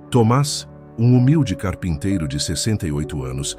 Tomás, um humilde carpinteiro de 68 anos,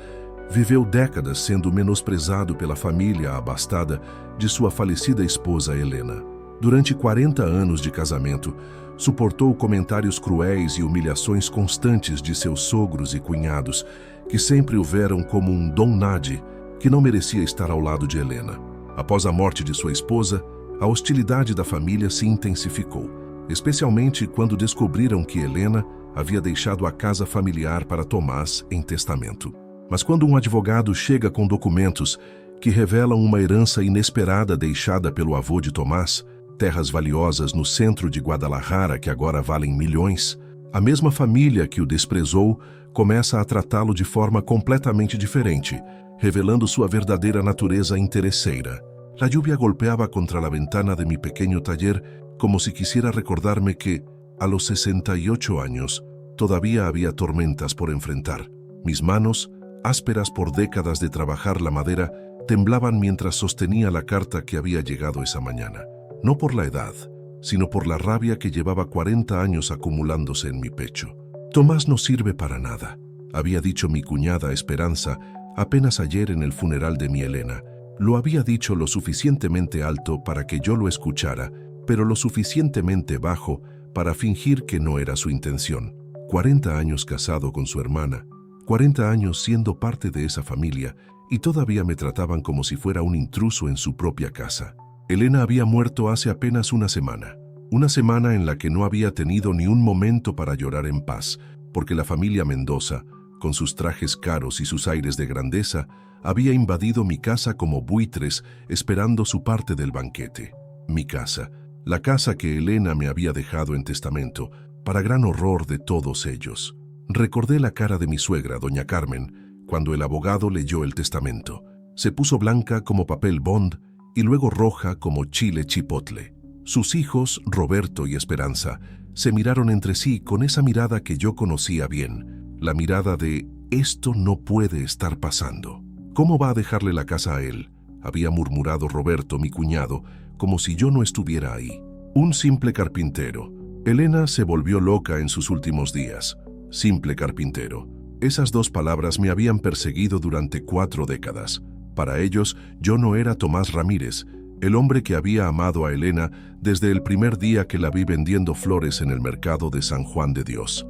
viveu décadas sendo menosprezado pela família abastada de sua falecida esposa Helena. Durante 40 anos de casamento, suportou comentários cruéis e humilhações constantes de seus sogros e cunhados, que sempre o veram como um don nadie que não merecia estar ao lado de Helena. Após a morte de sua esposa, a hostilidade da família se intensificou, especialmente quando descobriram que Helena havia deixado a casa familiar para Tomás em testamento. Mas quando um advogado chega com documentos que revelam uma herança inesperada deixada pelo avô de Tomás, terras valiosas no centro de Guadalajara que agora valem milhões, a mesma família que o desprezou começa a tratá-lo de forma completamente diferente, revelando sua verdadeira natureza interesseira. La lluvia golpeaba contra la ventana de mi pequeño taller como si quisiera recordarme que, a los 68 años, todavía había tormentas por enfrentar. Mis manos, ásperas por décadas de trabajar la madera, temblaban mientras sostenía la carta que había llegado esa mañana. No por la edad, sino por la rabia que llevaba 40 años acumulándose en mi pecho. Tomás no sirve para nada, había dicho mi cuñada Esperanza apenas ayer en el funeral de mi Helena. Lo había dicho lo suficientemente alto para que yo lo escuchara, pero lo suficientemente bajo para fingir que no era su intención. 40 años casado con su hermana, 40 años siendo parte de esa familia, y todavía me trataban como si fuera un intruso en su propia casa. Helena había muerto hace apenas una semana en la que no había tenido ni un momento para llorar en paz, porque la familia Mendoza, con sus trajes caros y sus aires de grandeza, había invadido mi casa como buitres esperando su parte del banquete. Mi casa, la casa que Helena me había dejado en testamento, para gran horror de todos ellos. Recordé la cara de mi suegra, doña Carmen, cuando el abogado leyó el testamento. Se puso blanca como papel bond y luego roja como chile chipotle. Sus hijos, Roberto y Esperanza, se miraron entre sí con esa mirada que yo conocía bien, la mirada de «esto no puede estar pasando». «¿Cómo va a dejarle la casa a él?», había murmurado Roberto, mi cuñado, como si yo no estuviera ahí. Un simple carpintero. Helena se volvió loca en sus últimos días. Simple carpintero. Esas dos palabras me habían perseguido durante 4 décadas. Para ellos, yo no era Tomás Ramírez, el hombre que había amado a Helena desde el primer día que la vi vendiendo flores en el mercado de San Juan de Dios.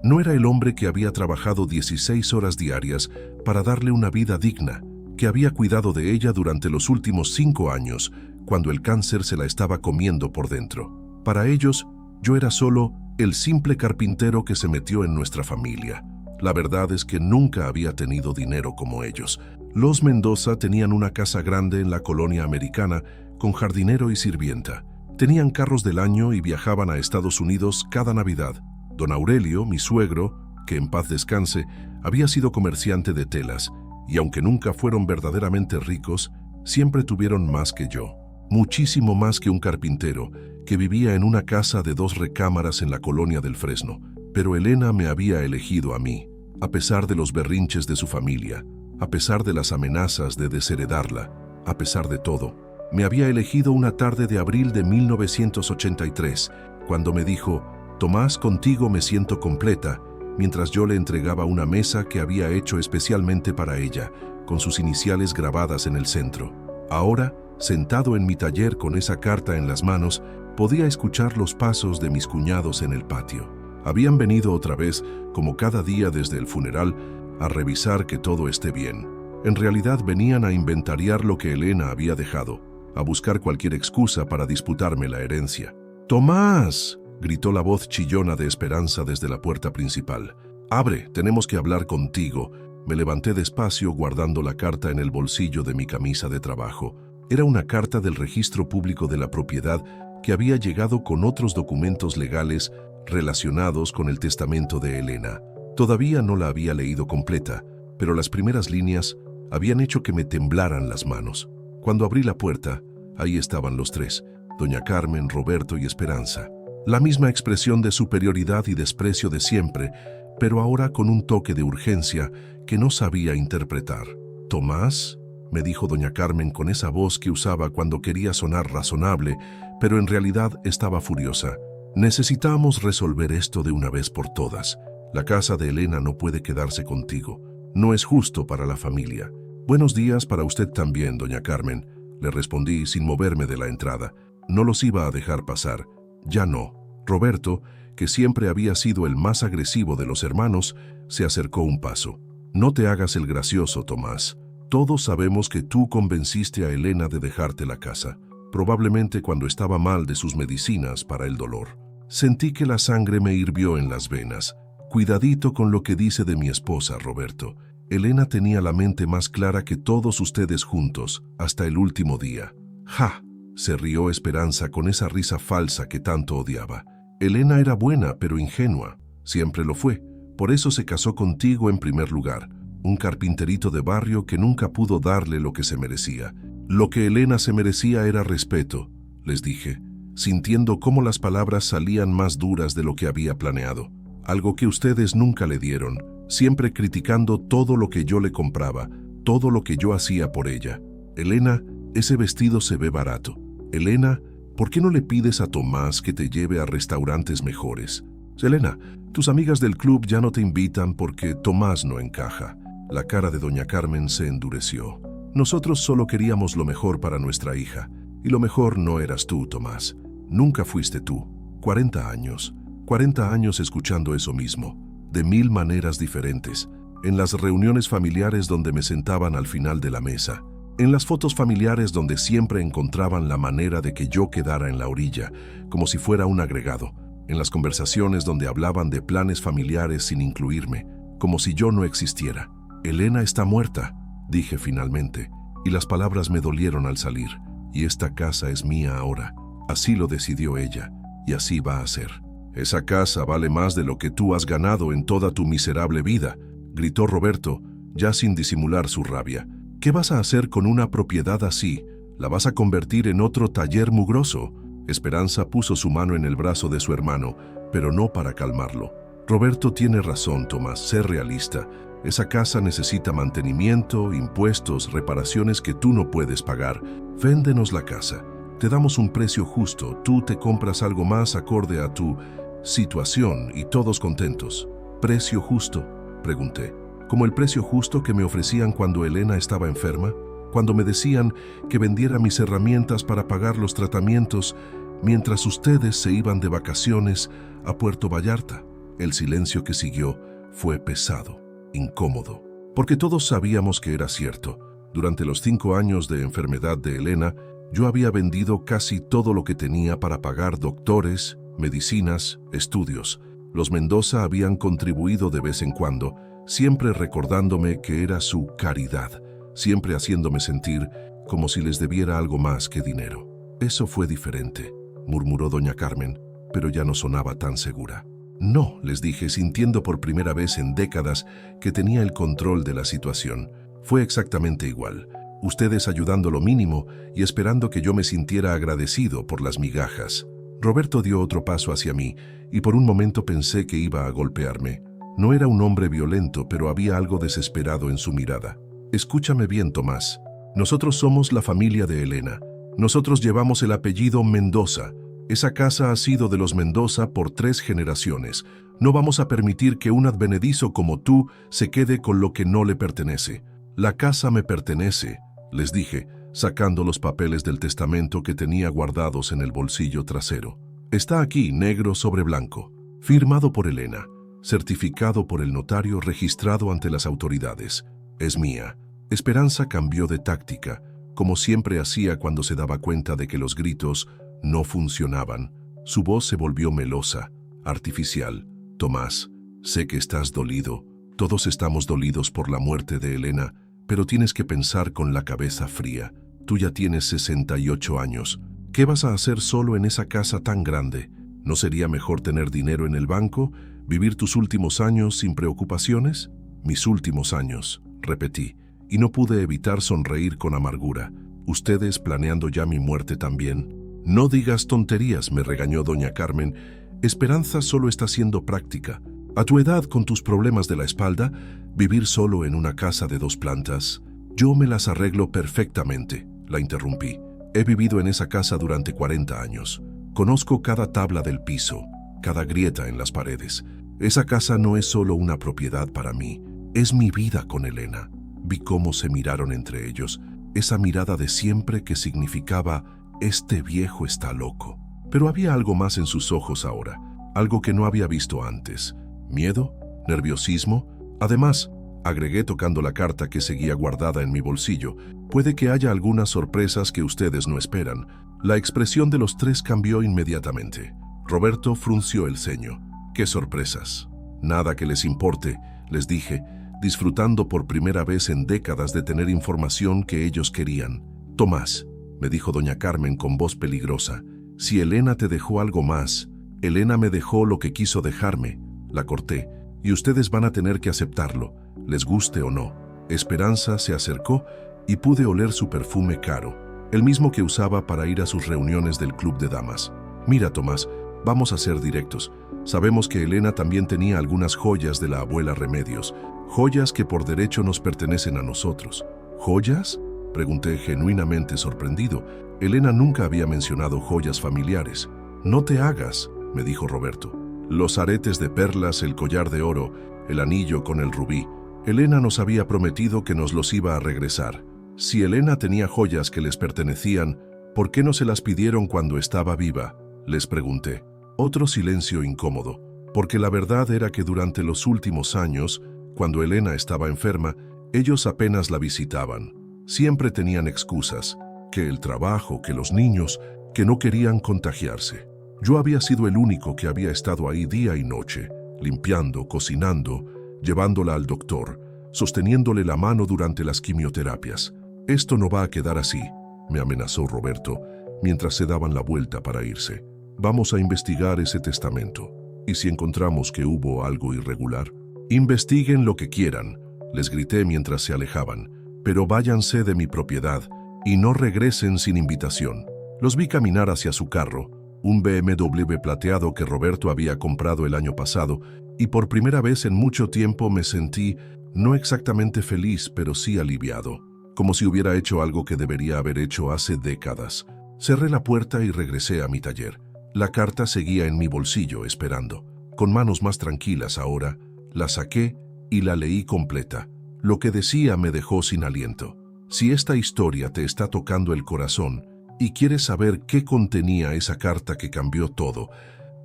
No era el hombre que había trabajado 16 horas diarias para darle una vida digna, que había cuidado de ella durante los últimos 5 años, cuando el cáncer se la estaba comiendo por dentro. Para ellos, yo era solo el simple carpintero que se metió en nuestra familia. La verdad es que nunca había tenido dinero como ellos. Los Mendoza tenían una casa grande en la colonia americana, con jardinero y sirvienta. Tenían carros del año y viajaban a Estados Unidos cada Navidad. Don Aurelio, mi suegro, que en paz descanse, había sido comerciante de telas, y aunque nunca fueron verdaderamente ricos, siempre tuvieron más que yo. Muchísimo más que un carpintero, que vivía en una casa de 2 recámaras en la colonia del Fresno. Pero Helena me había elegido a mí, a pesar de los berrinches de su familia, a pesar de las amenazas de desheredarla, a pesar de todo. Me había elegido una tarde de abril de 1983, cuando me dijo, «Tomás, contigo me siento completa», mientras yo le entregaba una mesa que había hecho especialmente para ella, con sus iniciales grabadas en el centro. Ahora, sentado en mi taller con esa carta en las manos, podía escuchar los pasos de mis cuñados en el patio. Habían venido otra vez, como cada día desde el funeral, a revisar que todo esté bien. En realidad venían a inventariar lo que Helena había dejado, a buscar cualquier excusa para disputarme la herencia. «¡Tomás!», gritó la voz chillona de Esperanza desde la puerta principal. «Abre, tenemos que hablar contigo». Me levanté despacio guardando la carta en el bolsillo de mi camisa de trabajo. Era una carta del registro público de la propiedad que había llegado con otros documentos legales relacionados con el testamento de Helena. Todavía no la había leído completa, pero las primeras líneas habían hecho que me temblaran las manos. Cuando abrí la puerta, ahí estaban los 3, doña Carmen, Roberto y Esperanza. La misma expresión de superioridad y desprecio de siempre, pero ahora con un toque de urgencia que no sabía interpretar. «¿Tomás?», me dijo doña Carmen con esa voz que usaba cuando quería sonar razonable, pero en realidad estaba furiosa. «Necesitamos resolver esto de una vez por todas. La casa de Elena no puede quedarse contigo. No es justo para la familia. Buenos días para usted también, doña Carmen, le respondí sin moverme de la entrada. No los iba a dejar pasar. Ya no. Roberto, que siempre había sido el más agresivo de los hermanos, se acercó un paso. No te hagas el gracioso, Tomás. Todos sabemos que tú convenciste a Elena de dejarte la casa, probablemente cuando estaba mal de sus medicinas para el dolor. Sentí que la sangre me hirvió en las venas. Cuidadito con lo que dice de mi esposa, Roberto. Elena tenía la mente más clara que todos ustedes juntos, hasta el último día. ¡Ja! Se rió Esperanza con esa risa falsa que tanto odiaba. Elena era buena, pero ingenua. Siempre lo fue. Por eso se casó contigo en primer lugar. Un carpinterito de barrio que nunca pudo darle lo que se merecía. Lo que Elena se merecía era respeto, les dije, sintiendo cómo las palabras salían más duras de lo que había planeado. Algo que ustedes nunca le dieron, siempre criticando todo lo que yo le compraba, todo lo que yo hacía por ella. Elena, ese vestido se ve barato. Elena, ¿por qué no le pides a Tomás que te lleve a restaurantes mejores? Elena, tus amigas del club ya no te invitan porque Tomás no encaja. La cara de doña Carmen se endureció. Nosotros solo queríamos lo mejor para nuestra hija. Y lo mejor no eras tú, Tomás. Nunca fuiste tú. 40 años. 40 años escuchando eso mismo. De 1000 maneras diferentes. En las reuniones familiares donde me sentaban al final de la mesa. En las fotos familiares donde siempre encontraban la manera de que yo quedara en la orilla, como si fuera un agregado. En las conversaciones donde hablaban de planes familiares sin incluirme, como si yo no existiera. Elena está muerta, dije finalmente, y las palabras me dolieron al salir. Y esta casa es mía ahora. Así lo decidió ella, y así va a ser. Esa casa vale más de lo que tú has ganado en toda tu miserable vida, gritó Roberto, ya sin disimular su rabia. ¿Qué vas a hacer con una propiedad así? ¿La vas a convertir en otro taller mugroso? Esperanza puso su mano en el brazo de su hermano, pero no para calmarlo. Roberto tiene razón, Tomás, sé realista. Esa casa necesita mantenimiento, impuestos, reparaciones que tú no puedes pagar. Véndenos la casa. Te damos un precio justo. Tú te compras algo más acorde a tu situación y todos contentos. ¿Precio justo?, pregunté. ¿Como el precio justo que me ofrecían cuando Elena estaba enferma? Cuando me decían que vendiera mis herramientas para pagar los tratamientos mientras ustedes se iban de vacaciones a Puerto Vallarta. El silencio que siguió fue pesado. Incómodo, porque todos sabíamos que era cierto. Durante los 5 años de enfermedad de Elena, yo había vendido casi todo lo que tenía para pagar doctores, medicinas, estudios. Los Mendoza habían contribuido de vez en cuando, siempre recordándome que era su caridad, siempre haciéndome sentir como si les debiera algo más que dinero. Eso fue diferente, murmuró doña Carmen, pero ya no sonaba tan segura. No, les dije, sintiendo por primera vez en décadas que tenía el control de la situación. Fue exactamente igual. Ustedes ayudando lo mínimo y esperando que yo me sintiera agradecido por las migajas. Roberto dio otro paso hacia mí y por un momento pensé que iba a golpearme. No era un hombre violento, pero había algo desesperado en su mirada. Escúchame bien, Tomás. Nosotros somos la familia de Elena. Nosotros llevamos el apellido Mendoza. Esa casa ha sido de los Mendoza por 3 generaciones. No vamos a permitir que un advenedizo como tú se quede con lo que no le pertenece. La casa me pertenece, les dije, sacando los papeles del testamento que tenía guardados en el bolsillo trasero. Está aquí, negro sobre blanco, firmado por Elena, certificado por el notario, registrado ante las autoridades. Es mía. Esperanza cambió de táctica, como siempre hacía cuando se daba cuenta de que los gritos no funcionaban. Su voz se volvió melosa, artificial. Tomás, sé que estás dolido. Todos estamos dolidos por la muerte de Elena, pero tienes que pensar con la cabeza fría. Tú ya tienes 68 años. ¿Qué vas a hacer solo en esa casa tan grande? ¿No sería mejor tener dinero en el banco? ¿Vivir tus últimos años sin preocupaciones? Mis últimos años, repetí, y no pude evitar sonreír con amargura. ¿Ustedes planeando ya mi muerte también? No digas tonterías, me regañó doña Carmen. Esperanza solo está siendo práctica. A tu edad, con tus problemas de la espalda, vivir solo en una casa de 2 plantas. Yo me las arreglo perfectamente, la interrumpí. He vivido en esa casa durante 40 años. Conozco cada tabla del piso, cada grieta en las paredes. Esa casa no es solo una propiedad para mí, es mi vida con Elena. Vi cómo se miraron entre ellos, esa mirada de siempre que significaba, este viejo está loco. Pero había algo más en sus ojos ahora, algo que no había visto antes. ¿Miedo? ¿Nerviosismo? Además, agregué tocando la carta que seguía guardada en mi bolsillo, puede que haya algunas sorpresas que ustedes no esperan. La expresión de los tres cambió inmediatamente. Roberto frunció el ceño. ¿Qué sorpresas? Nada que les importe, les dije, disfrutando por primera vez en décadas de tener información que ellos querían. Tomás, me dijo doña Carmen con voz peligrosa, si Elena te dejó algo más, Elena me dejó lo que quiso dejarme. La corté, y ustedes van a tener que aceptarlo, les guste o no. Esperanza se acercó y pude oler su perfume caro, el mismo que usaba para ir a sus reuniones del club de damas. Mira, Tomás, vamos a ser directos. Sabemos que Elena también tenía algunas joyas de la abuela Remedios, joyas que por derecho nos pertenecen a nosotros. ¿Joyas?, pregunté genuinamente sorprendido. Elena nunca había mencionado joyas familiares. No te hagas, me dijo Roberto. Los aretes de perlas, el collar de oro, el anillo con el rubí. Elena nos había prometido que nos los iba a regresar. Si Elena tenía joyas que les pertenecían, ¿por qué no se las pidieron cuando estaba viva?, les pregunté. Otro silencio incómodo, porque la verdad era que durante los últimos años, cuando Elena estaba enferma, ellos apenas la visitaban. Siempre tenían excusas, que el trabajo, que los niños, que no querían contagiarse. Yo había sido el único que había estado ahí día y noche, limpiando, cocinando, llevándola al doctor, sosteniéndole la mano durante las quimioterapias. Esto no va a quedar así, me amenazó Roberto, mientras se daban la vuelta para irse. Vamos a investigar ese testamento. ¿Y si encontramos que hubo algo irregular? Investiguen lo que quieran, les grité mientras se alejaban, pero váyanse de mi propiedad y no regresen sin invitación. Los vi caminar hacia su carro, un BMW plateado que Roberto había comprado el año pasado, y por primera vez en mucho tiempo me sentí, no exactamente feliz, pero sí aliviado, como si hubiera hecho algo que debería haber hecho hace décadas. Cerré la puerta y regresé a mi taller. La carta seguía en mi bolsillo esperando. Con manos más tranquilas ahora, la saqué y la leí completa. Lo que decía me dejó sin aliento. Si esta historia te está tocando el corazón y quieres saber qué contenía esa carta que cambió todo,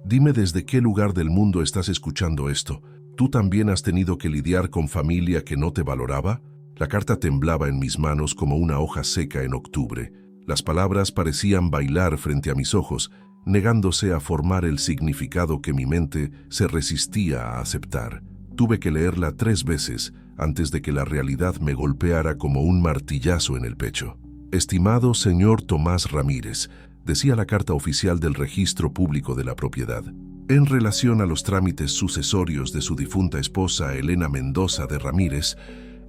dime desde qué lugar del mundo estás escuchando esto. ¿Tú también has tenido que lidiar con familia que no te valoraba? La carta temblaba en mis manos como una hoja seca en octubre. Las palabras parecían bailar frente a mis ojos, negándose a formar el significado que mi mente se resistía a aceptar. Tuve que leerla 3 veces antes de que la realidad me golpeara como un martillazo en el pecho. Estimado señor Tomás Ramírez, decía la carta oficial del Registro Público de la Propiedad, en relación a los trámites sucesorios de su difunta esposa Elena Mendoza de Ramírez,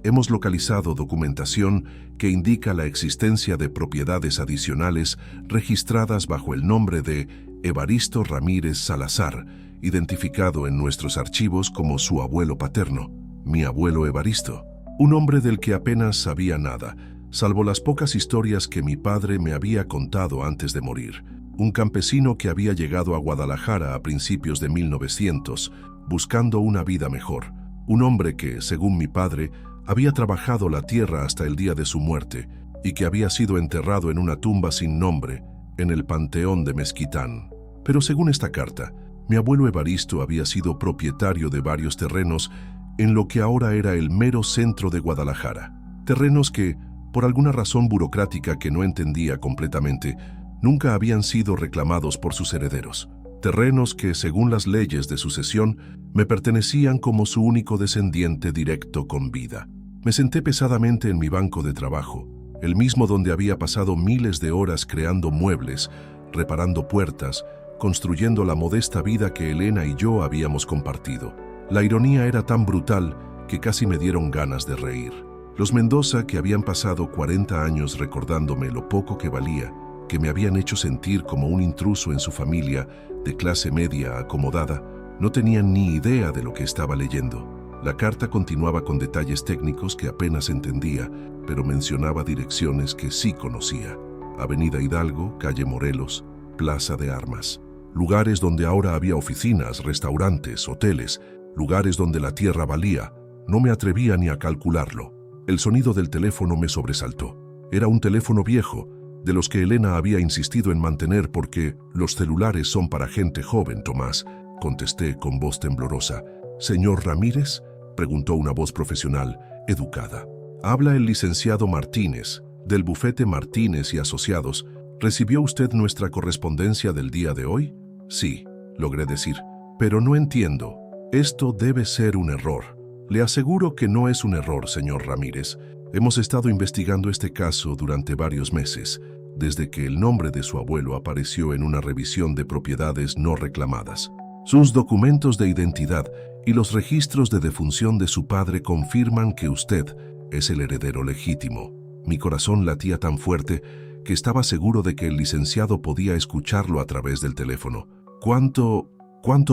hemos localizado documentación que indica la existencia de propiedades adicionales registradas bajo el nombre de Evaristo Ramírez Salazar, identificado en nuestros archivos como su abuelo paterno, mi abuelo Evaristo, un hombre del que apenas sabía nada, salvo las pocas historias que mi padre me había contado antes de morir. Un campesino que había llegado a Guadalajara a principios de 1900, buscando una vida mejor. Un hombre que, según mi padre, había trabajado la tierra hasta el día de su muerte y que había sido enterrado en una tumba sin nombre en el Panteón de Mezquitán. Pero según esta carta, mi abuelo Evaristo había sido propietario de varios terrenos en lo que ahora era el mero centro de Guadalajara. Terrenos que, por alguna razón burocrática que no entendía completamente, nunca habían sido reclamados por sus herederos. Terrenos que, según las leyes de sucesión, me pertenecían como su único descendiente directo con vida. Me senté pesadamente en mi banco de trabajo, el mismo donde había pasado miles de horas creando muebles, reparando puertas, construyendo la modesta vida que Elena y yo habíamos compartido. La ironía era tan brutal que casi me dieron ganas de reír. Los Mendoza, que habían pasado 40 años recordándome lo poco que valía, que me habían hecho sentir como un intruso en su familia de clase media acomodada, no tenían ni idea de lo que estaba leyendo. La carta continuaba con detalles técnicos que apenas entendía, pero mencionaba direcciones que sí conocía. Avenida Hidalgo, calle Morelos, Plaza de Armas. lugares donde ahora había oficinas, restaurantes, hoteles, lugares donde la tierra valía. No me atrevía ni a calcularlo. El sonido del teléfono me sobresaltó. Era un teléfono viejo, de los que Elena había insistido en mantener porque los celulares son para gente joven, Tomás, contesté con voz temblorosa. ¿Señor Ramírez?, preguntó una voz profesional, educada. Habla el licenciado Martínez, del bufete Martínez y Asociados. ¿Recibió usted nuestra correspondencia del día de hoy? Sí, logré decir, pero no entiendo. Esto debe ser un error. Le aseguro que no es un error, señor Ramírez. Hemos estado investigando este caso durante varios meses, desde que el nombre de su abuelo apareció en una revisión de propiedades no reclamadas. Sus documentos de identidad y los registros de defunción de su padre confirman que usted es el heredero legítimo. Mi corazón latía tan fuerte que estaba seguro de que el licenciado podía escucharlo a través del teléfono. ¿Cuánto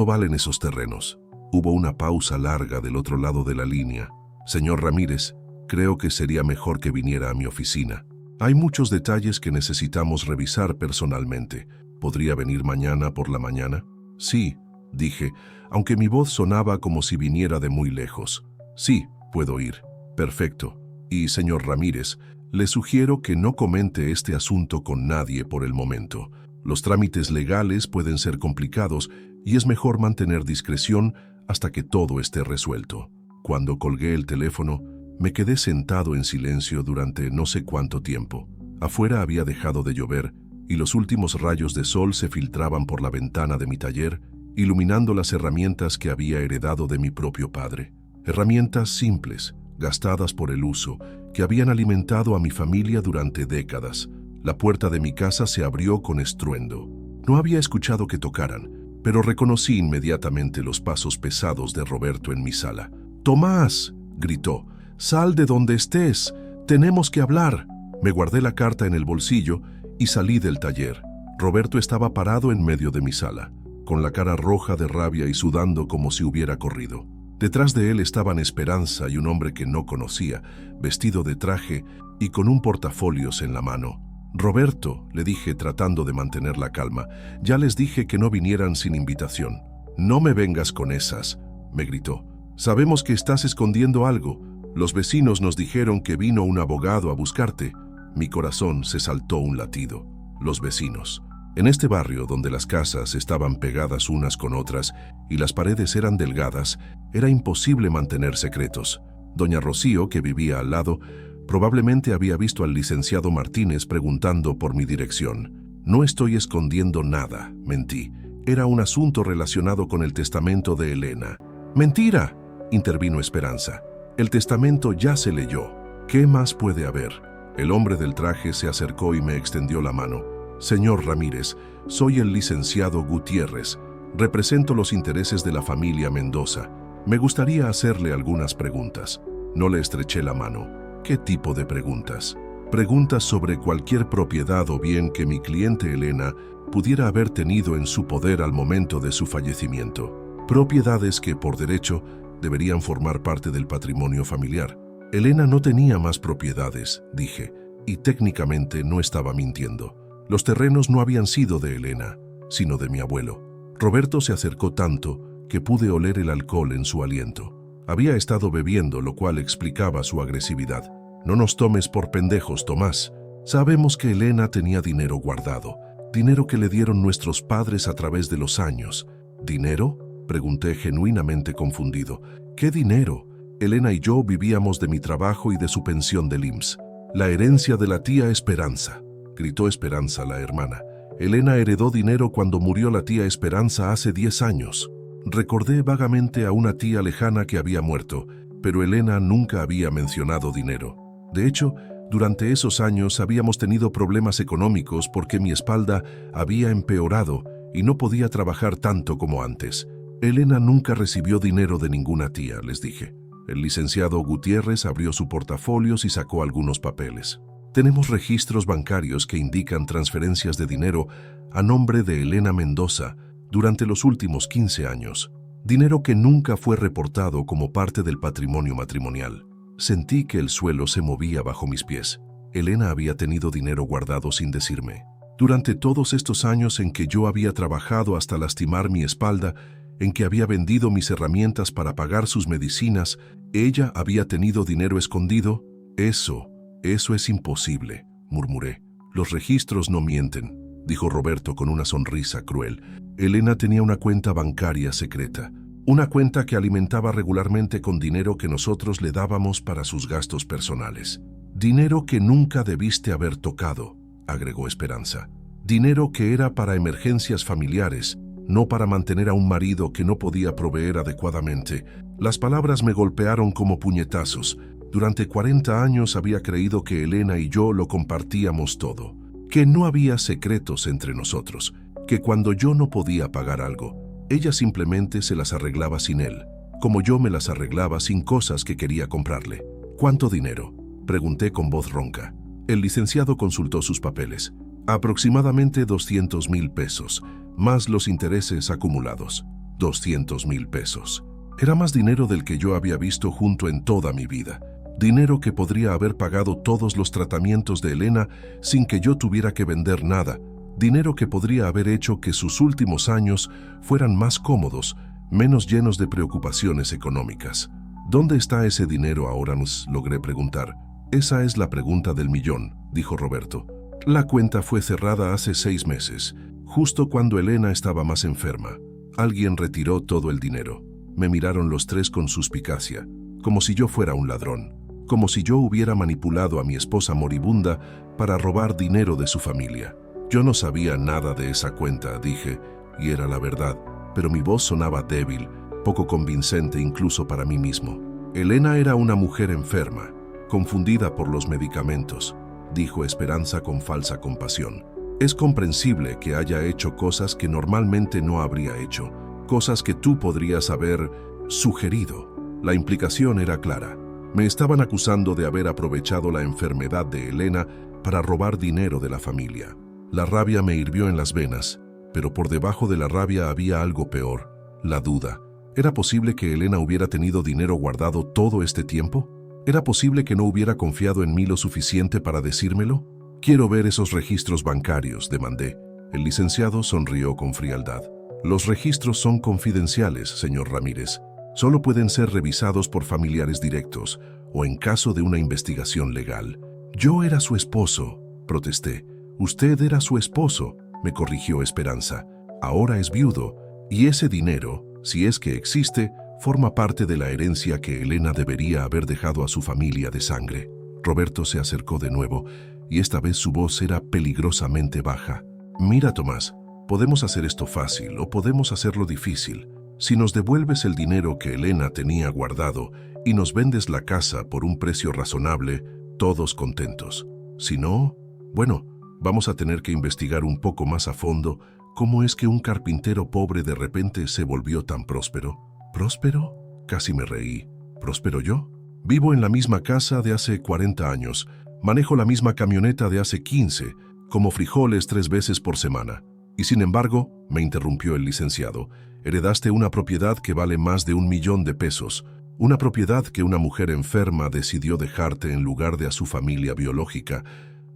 valen esos terrenos? Hubo una pausa larga del otro lado de la línea. Señor Ramírez, creo que sería mejor que viniera a mi oficina. Hay muchos detalles que necesitamos revisar personalmente. ¿Podría venir mañana por la mañana? Sí, dije, aunque mi voz sonaba como si viniera de muy lejos. Sí, puedo ir. Perfecto. Y, señor Ramírez, le sugiero que no comente este asunto con nadie por el momento. Los trámites legales pueden ser complicados y es mejor mantener discreción hasta que todo esté resuelto. Cuando colgué el teléfono, me quedé sentado en silencio durante no sé cuánto tiempo. Afuera había dejado de llover y los últimos rayos de sol se filtraban por la ventana de mi taller, iluminando las herramientas que había heredado de mi propio padre. Herramientas simples, gastadas por el uso, que habían alimentado a mi familia durante décadas. La puerta de mi casa se abrió con estruendo. No había escuchado que tocaran, pero reconocí inmediatamente los pasos pesados de Roberto en mi sala. «¡Tomás!», gritó. «¡Sal de donde estés! ¡Tenemos que hablar!». Me guardé la carta en el bolsillo y salí del taller. Roberto estaba parado en medio de mi sala, con la cara roja de rabia y sudando como si hubiera corrido. Detrás de él estaban Esperanza y un hombre que no conocía, vestido de traje y con un portafolios en la mano. «Roberto», le dije tratando de mantener la calma, «ya les dije que no vinieran sin invitación». «No me vengas con esas», me gritó. «Sabemos que estás escondiendo algo. Los vecinos nos dijeron que vino un abogado a buscarte». Mi corazón se saltó un latido. Los vecinos. En este barrio, donde las casas estaban pegadas unas con otras y las paredes eran delgadas, era imposible mantener secretos. Doña Rocío, que vivía al lado, probablemente había visto al licenciado Martínez preguntando por mi dirección. «No estoy escondiendo nada», mentí. «Era un asunto relacionado con el testamento de Elena». «¡Mentira!», intervino Esperanza. «El testamento ya se leyó. ¿Qué más puede haber?». El hombre del traje se acercó y me extendió la mano. «Señor Ramírez, soy el licenciado Gutiérrez. Represento los intereses de la familia Mendoza. Me gustaría hacerle algunas preguntas». No le estreché la mano. «¿Qué tipo de preguntas?». «Preguntas sobre cualquier propiedad o bien que mi cliente Elena pudiera haber tenido en su poder al momento de su fallecimiento. Propiedades que, por derecho, deberían formar parte del patrimonio familiar». «Elena no tenía más propiedades», dije, y técnicamente no estaba mintiendo. Los terrenos no habían sido de Elena, sino de mi abuelo. Roberto se acercó tanto que pude oler el alcohol en su aliento. Había estado bebiendo, lo cual explicaba su agresividad. «No nos tomes por pendejos, Tomás. Sabemos que Elena tenía dinero guardado, dinero que le dieron nuestros padres a través de los años». «¿Dinero?», pregunté genuinamente confundido. «¿Qué dinero? Elena y yo vivíamos de mi trabajo y de su pensión del IMSS. La herencia de la tía Esperanza», gritó Esperanza, la hermana. «Elena heredó dinero cuando murió la tía Esperanza hace 10 años». Recordé vagamente a una tía lejana que había muerto, pero Elena nunca había mencionado dinero. De hecho, durante esos años habíamos tenido problemas económicos porque mi espalda había empeorado y no podía trabajar tanto como antes. «Elena nunca recibió dinero de ninguna tía», les dije. El licenciado Gutiérrez abrió su portafolios y sacó algunos papeles. «Tenemos registros bancarios que indican transferencias de dinero a nombre de Elena Mendoza durante los últimos 15 años. Dinero que nunca fue reportado como parte del patrimonio matrimonial». Sentí que el suelo se movía bajo mis pies. Elena había tenido dinero guardado sin decirme. Durante todos estos años en que yo había trabajado hasta lastimar mi espalda, en que había vendido mis herramientas para pagar sus medicinas, ella había tenido dinero escondido. Eso es imposible, murmuré. Los registros no mienten, dijo Roberto con una sonrisa cruel. Elena tenía una cuenta bancaria secreta, una cuenta que alimentaba regularmente con dinero que nosotros le dábamos para sus gastos personales. Dinero que nunca debiste haber tocado, agregó Esperanza. Dinero que era para emergencias familiares, no para mantener a un marido que no podía proveer adecuadamente. Las palabras me golpearon como puñetazos. Durante 40 años había creído que Elena y yo lo compartíamos todo, que no había secretos entre nosotros, que cuando yo no podía pagar algo, ella simplemente se las arreglaba sin él, como yo me las arreglaba sin cosas que quería comprarle. ¿Cuánto dinero?, pregunté con voz ronca. El licenciado consultó sus papeles. Aproximadamente 200,000 pesos, más los intereses acumulados. 200,000 pesos. Era más dinero del que yo había visto junto en toda mi vida. Dinero que podría haber pagado todos los tratamientos de Elena sin que yo tuviera que vender nada. Dinero que podría haber hecho que sus últimos años fueran más cómodos, menos llenos de preocupaciones económicas. ¿Dónde está ese dinero ahora?, nos logré preguntar. Esa es la pregunta del millón, dijo Roberto. La cuenta fue cerrada hace 6 meses, justo cuando Elena estaba más enferma. Alguien retiró todo el dinero. Me miraron los tres con suspicacia, como si yo fuera un ladrón, como si yo hubiera manipulado a mi esposa moribunda para robar dinero de su familia. Yo no sabía nada de esa cuenta, dije, y era la verdad, pero mi voz sonaba débil, poco convincente incluso para mí mismo. Elena era una mujer enferma, confundida por los medicamentos, dijo Esperanza con falsa compasión. Es comprensible que haya hecho cosas que normalmente no habría hecho, cosas que tú podrías haber sugerido. La implicación era clara. Me estaban acusando de haber aprovechado la enfermedad de Elena para robar dinero de la familia. La rabia me hirvió en las venas, pero por debajo de la rabia había algo peor, la duda. ¿Era posible que Elena hubiera tenido dinero guardado todo este tiempo? ¿Era posible que no hubiera confiado en mí lo suficiente para decírmelo? Quiero ver esos registros bancarios, demandé. El licenciado sonrió con frialdad. Los registros son confidenciales, señor Ramírez. Solo pueden ser revisados por familiares directos o en caso de una investigación legal. Yo era su esposo, protesté. Usted era su esposo, me corrigió Esperanza. Ahora es viudo, y ese dinero, si es que existe, forma parte de la herencia que Elena debería haber dejado a su familia de sangre. Roberto se acercó de nuevo, y esta vez su voz era peligrosamente baja. Mira, Tomás, podemos hacer esto fácil o podemos hacerlo difícil. Si nos devuelves el dinero que Elena tenía guardado y nos vendes la casa por un precio razonable, todos contentos. Si no, bueno, vamos a tener que investigar un poco más a fondo cómo es que un carpintero pobre de repente se volvió tan próspero. ¿Próspero? Casi me reí. ¿Próspero yo? Vivo en la misma casa de hace 40 años. Manejo la misma camioneta de hace 15, como frijoles 3 veces por semana. Y sin embargo, me interrumpió el licenciado, heredaste una propiedad que vale más de 1,000,000 de pesos. Una propiedad que una mujer enferma decidió dejarte en lugar de a su familia biológica.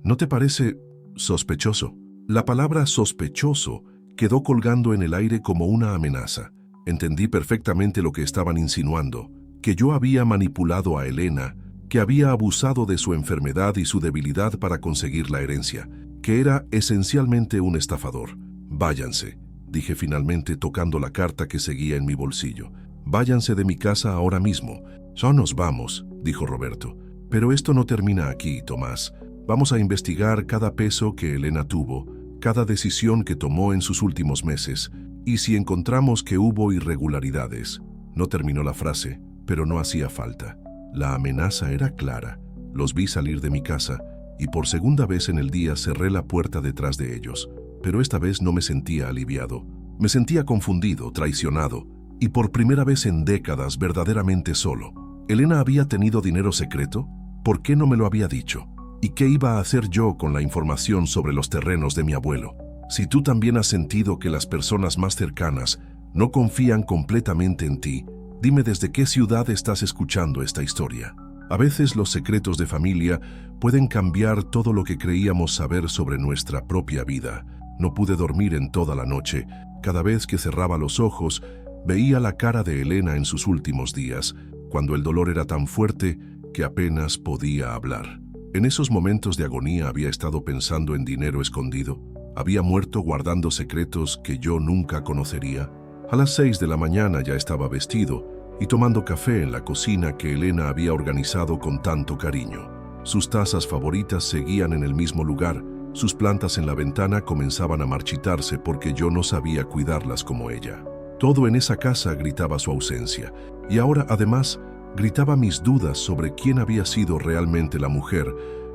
¿No te parece sospechoso? La palabra sospechoso quedó colgando en el aire como una amenaza. Entendí perfectamente lo que estaban insinuando, que yo había manipulado a Elena, que había abusado de su enfermedad y su debilidad para conseguir la herencia, que era esencialmente un estafador. Váyanse, dije finalmente tocando la carta que seguía en mi bolsillo. Váyanse de mi casa ahora mismo. Ya nos vamos, dijo Roberto. Pero esto no termina aquí, Tomás. Vamos a investigar cada peso que Elena tuvo, cada decisión que tomó en sus últimos meses, y si encontramos que hubo irregularidades. No terminó la frase, pero no hacía falta. La amenaza era clara. Los vi salir de mi casa, y por segunda vez en el día cerré la puerta detrás de ellos. Pero esta vez no me sentía aliviado. Me sentía confundido, traicionado, y por primera vez en décadas verdaderamente solo. ¿Elena había tenido dinero secreto? ¿Por qué no me lo había dicho? ¿Y qué iba a hacer yo con la información sobre los terrenos de mi abuelo? Si tú también has sentido que las personas más cercanas no confían completamente en ti, dime desde qué ciudad estás escuchando esta historia. A veces los secretos de familia pueden cambiar todo lo que creíamos saber sobre nuestra propia vida. No pude dormir en toda la noche. Cada vez que cerraba los ojos, veía la cara de Elena en sus últimos días, cuando el dolor era tan fuerte que apenas podía hablar. En esos momentos de agonía había estado pensando en dinero escondido. Había muerto guardando secretos que yo nunca conocería. A las 6 de la mañana ya estaba vestido y tomando café en la cocina que Elena había organizado con tanto cariño. Sus tazas favoritas seguían en el mismo lugar. Sus plantas en la ventana comenzaban a marchitarse porque yo no sabía cuidarlas como ella. Todo en esa casa gritaba su ausencia, y ahora además gritaba mis dudas sobre quién había sido realmente la mujer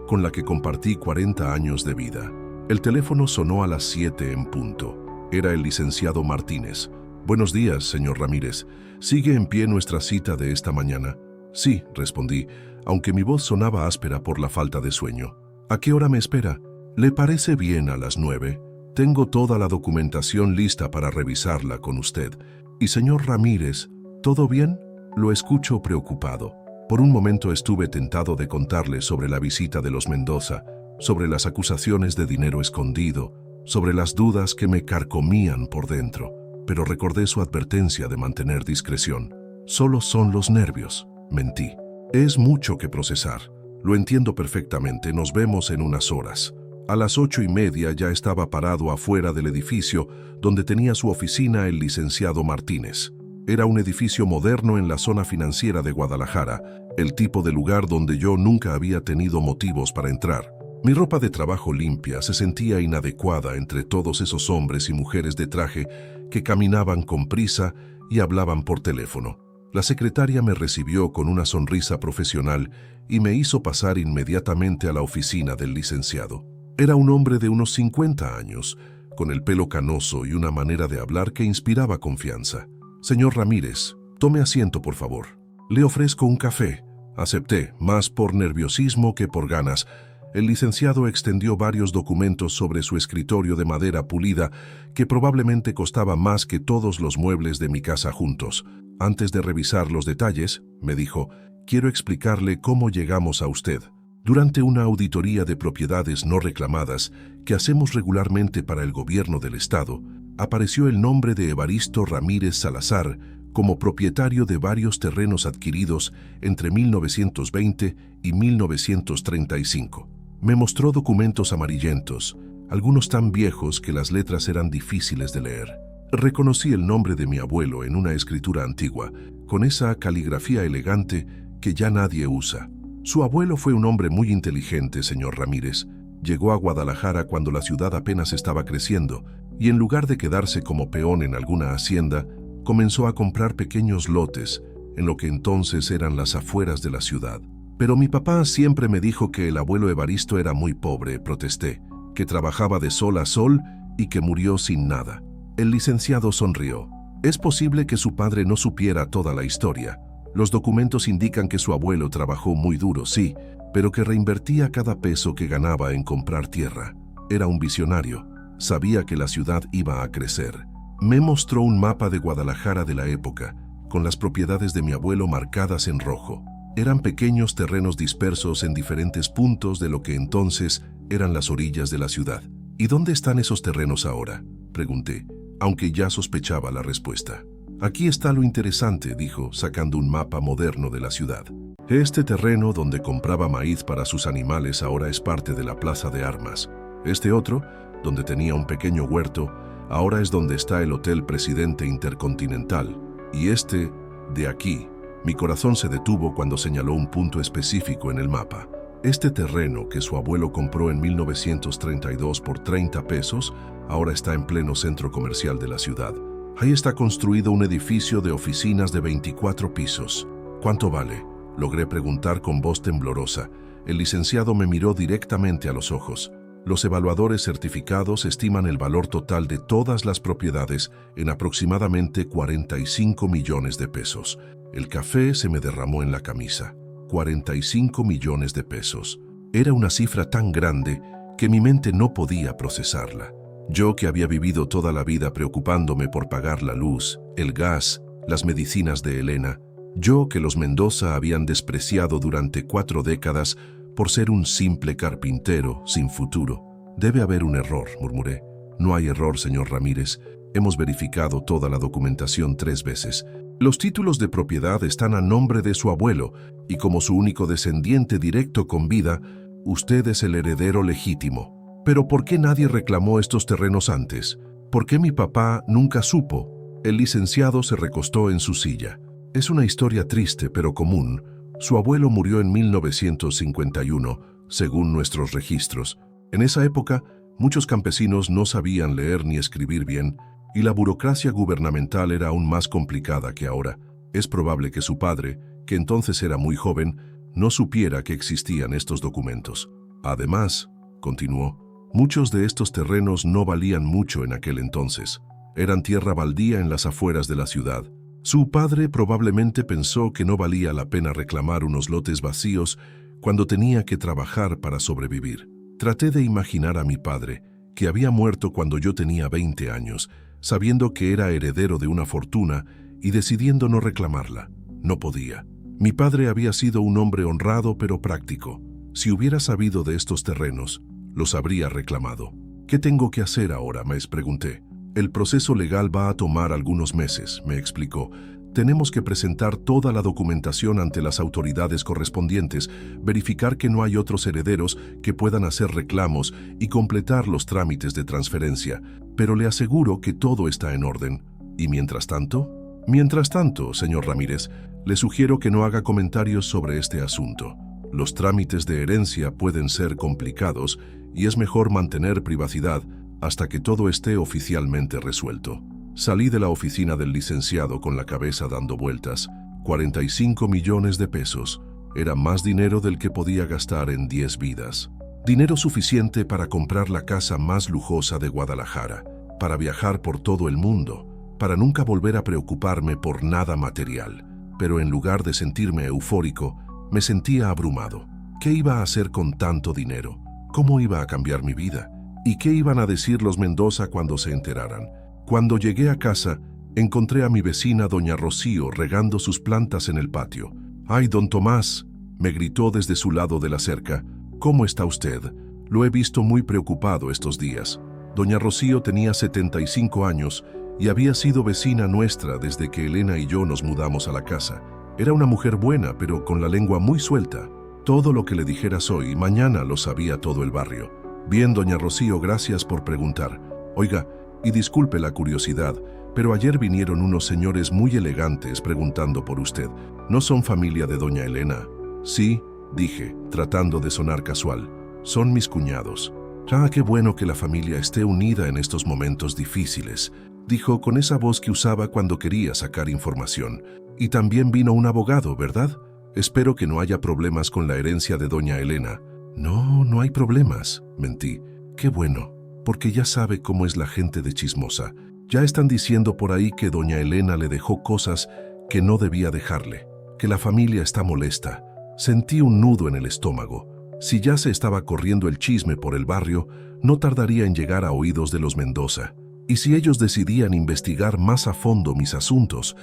con la que compartí 40 años de vida. El teléfono sonó a las 7 en punto. Era el licenciado Martínez. «Buenos días, señor Ramírez. ¿Sigue en pie nuestra cita de esta mañana?» «Sí», respondí, aunque mi voz sonaba áspera por la falta de sueño. «¿A qué hora me espera?» «¿Le parece bien a las 9? Tengo toda la documentación lista para revisarla con usted. Y señor Ramírez, ¿todo bien?» Lo escucho preocupado. Por un momento estuve tentado de contarle sobre la visita de los Mendoza, sobre las acusaciones de dinero escondido, sobre las dudas que me carcomían por dentro, pero recordé su advertencia de mantener discreción. «Solo son los nervios», mentí. «Es mucho que procesar. Lo entiendo perfectamente, nos vemos en unas horas». A las 8:30 ya estaba parado afuera del edificio donde tenía su oficina el licenciado Martínez. Era un edificio moderno en la zona financiera de Guadalajara, el tipo de lugar donde yo nunca había tenido motivos para entrar. Mi ropa de trabajo limpia se sentía inadecuada entre todos esos hombres y mujeres de traje que caminaban con prisa y hablaban por teléfono. La secretaria me recibió con una sonrisa profesional y me hizo pasar inmediatamente a la oficina del licenciado. Era un hombre de unos 50 años, con el pelo canoso y una manera de hablar que inspiraba confianza. «Señor Ramírez, tome asiento, por favor. Le ofrezco un café». Acepté, más por nerviosismo que por ganas. El licenciado extendió varios documentos sobre su escritorio de madera pulida que probablemente costaba más que todos los muebles de mi casa juntos. «Antes de revisar los detalles», me dijo, «quiero explicarle cómo llegamos a usted». Durante una auditoría de propiedades no reclamadas que hacemos regularmente para el gobierno del Estado, apareció el nombre de Evaristo Ramírez Salazar como propietario de varios terrenos adquiridos entre 1920 y 1935. Me mostró documentos amarillentos, algunos tan viejos que las letras eran difíciles de leer. Reconocí el nombre de mi abuelo en una escritura antigua, con esa caligrafía elegante que ya nadie usa. Su abuelo fue un hombre muy inteligente, señor Ramírez. Llegó a Guadalajara cuando la ciudad apenas estaba creciendo y en lugar de quedarse como peón en alguna hacienda, comenzó a comprar pequeños lotes en lo que entonces eran las afueras de la ciudad. «Pero mi papá siempre me dijo que el abuelo Evaristo era muy pobre», protesté, «que trabajaba de sol a sol y que murió sin nada». El licenciado sonrió. «Es posible que su padre no supiera toda la historia. Los documentos indican que su abuelo trabajó muy duro, sí, pero que reinvertía cada peso que ganaba en comprar tierra. Era un visionario. Sabía que la ciudad iba a crecer». Me mostró un mapa de Guadalajara de la época, con las propiedades de mi abuelo marcadas en rojo. Eran pequeños terrenos dispersos en diferentes puntos de lo que entonces eran las orillas de la ciudad. «¿Y dónde están esos terrenos ahora?», pregunté, aunque ya sospechaba la respuesta. «Aquí está lo interesante», dijo, sacando un mapa moderno de la ciudad. «Este terreno donde compraba maíz para sus animales ahora es parte de la Plaza de Armas. Este otro, donde tenía un pequeño huerto, ahora es donde está el Hotel Presidente Intercontinental. Y este, de aquí». Mi corazón se detuvo cuando señaló un punto específico en el mapa. Este terreno que su abuelo compró en 1932 por 30 pesos, ahora está en pleno centro comercial de la ciudad. Ahí está construido un edificio de oficinas de 24 pisos. «¿Cuánto vale?», logré preguntar con voz temblorosa. El licenciado me miró directamente a los ojos. Los evaluadores certificados estiman el valor total de todas las propiedades en aproximadamente 45 millones de pesos. El café se me derramó en la camisa. 45 millones de pesos. Era una cifra tan grande que mi mente no podía procesarla. Yo, que había vivido toda la vida preocupándome por pagar la luz, el gas, las medicinas de Elena, Yo, que los Mendoza habían despreciado durante 4 décadas por ser un simple carpintero sin futuro. Debe haber un error, murmuré. No hay error, señor Ramírez. Hemos verificado toda la documentación 3 veces. Los títulos de propiedad están a nombre de su abuelo, y como su único descendiente directo con vida, usted es el heredero legítimo. Pero ¿por qué nadie reclamó estos terrenos antes? ¿Por qué mi papá nunca supo? El licenciado se recostó en su silla. Es una historia triste pero común. Su abuelo murió en 1951, según nuestros registros. En esa época, muchos campesinos no sabían leer ni escribir bien, y la burocracia gubernamental era aún más complicada que ahora. Es probable que su padre, que entonces era muy joven, no supiera que existían estos documentos. Además, continuó, muchos de estos terrenos no valían mucho en aquel entonces. Eran tierra baldía en las afueras de la ciudad. Su padre probablemente pensó que no valía la pena reclamar unos lotes vacíos cuando tenía que trabajar para sobrevivir. Traté de imaginar a mi padre, que había muerto cuando yo tenía 20 años, sabiendo que era heredero de una fortuna y decidiendo no reclamarla. No podía. Mi padre había sido un hombre honrado pero práctico. Si hubiera sabido de estos terrenos, los habría reclamado. ¿Qué tengo que hacer ahora?, me pregunté. El proceso legal va a tomar algunos meses, me explicó. Tenemos que presentar toda la documentación ante las autoridades correspondientes, verificar que no hay otros herederos que puedan hacer reclamos y completar los trámites de transferencia. Pero le aseguro que todo está en orden. ¿Y mientras tanto? Mientras tanto, señor Ramírez, le sugiero que no haga comentarios sobre este asunto. Los trámites de herencia pueden ser complicados y es mejor mantener privacidad hasta que todo esté oficialmente resuelto. Salí de la oficina del licenciado con la cabeza dando vueltas. 45 millones de pesos. Era más dinero del que podía gastar en 10 vidas. Dinero suficiente para comprar la casa más lujosa de Guadalajara, para viajar por todo el mundo, para nunca volver a preocuparme por nada material. Pero en lugar de sentirme eufórico, me sentía abrumado. ¿Qué iba a hacer con tanto dinero? ¿Cómo iba a cambiar mi vida? ¿Y qué iban a decir los Mendoza cuando se enteraran? Cuando llegué a casa, encontré a mi vecina doña Rocío regando sus plantas en el patio. «¡Ay, don Tomás!», me gritó desde su lado de la cerca. «¿Cómo está usted? Lo he visto muy preocupado estos días». Doña Rocío tenía 75 años y había sido vecina nuestra desde que Elena y yo nos mudamos a la casa. Era una mujer buena, pero con la lengua muy suelta. Todo lo que le dijeras hoy, mañana lo sabía todo el barrio. «Bien, doña Rocío, gracias por preguntar. Oiga, y disculpe la curiosidad, pero ayer vinieron unos señores muy elegantes preguntando por usted. ¿No son familia de doña Elena?» «Sí», dije, tratando de sonar casual. «Son mis cuñados». «Ah, qué bueno que la familia esté unida en estos momentos difíciles», dijo con esa voz que usaba cuando quería sacar información. «Y también vino un abogado, ¿verdad? Espero que no haya problemas con la herencia de doña Elena». «No, no hay problemas», mentí. «Qué bueno, porque ya sabe cómo es la gente de chismosa. Ya están diciendo por ahí que doña Elena le dejó cosas que no debía dejarle, que la familia está molesta». Sentí un nudo en el estómago. Si ya se estaba corriendo el chisme por el barrio, no tardaría en llegar a oídos de los Mendoza. Y si ellos decidían investigar más a fondo mis asuntos,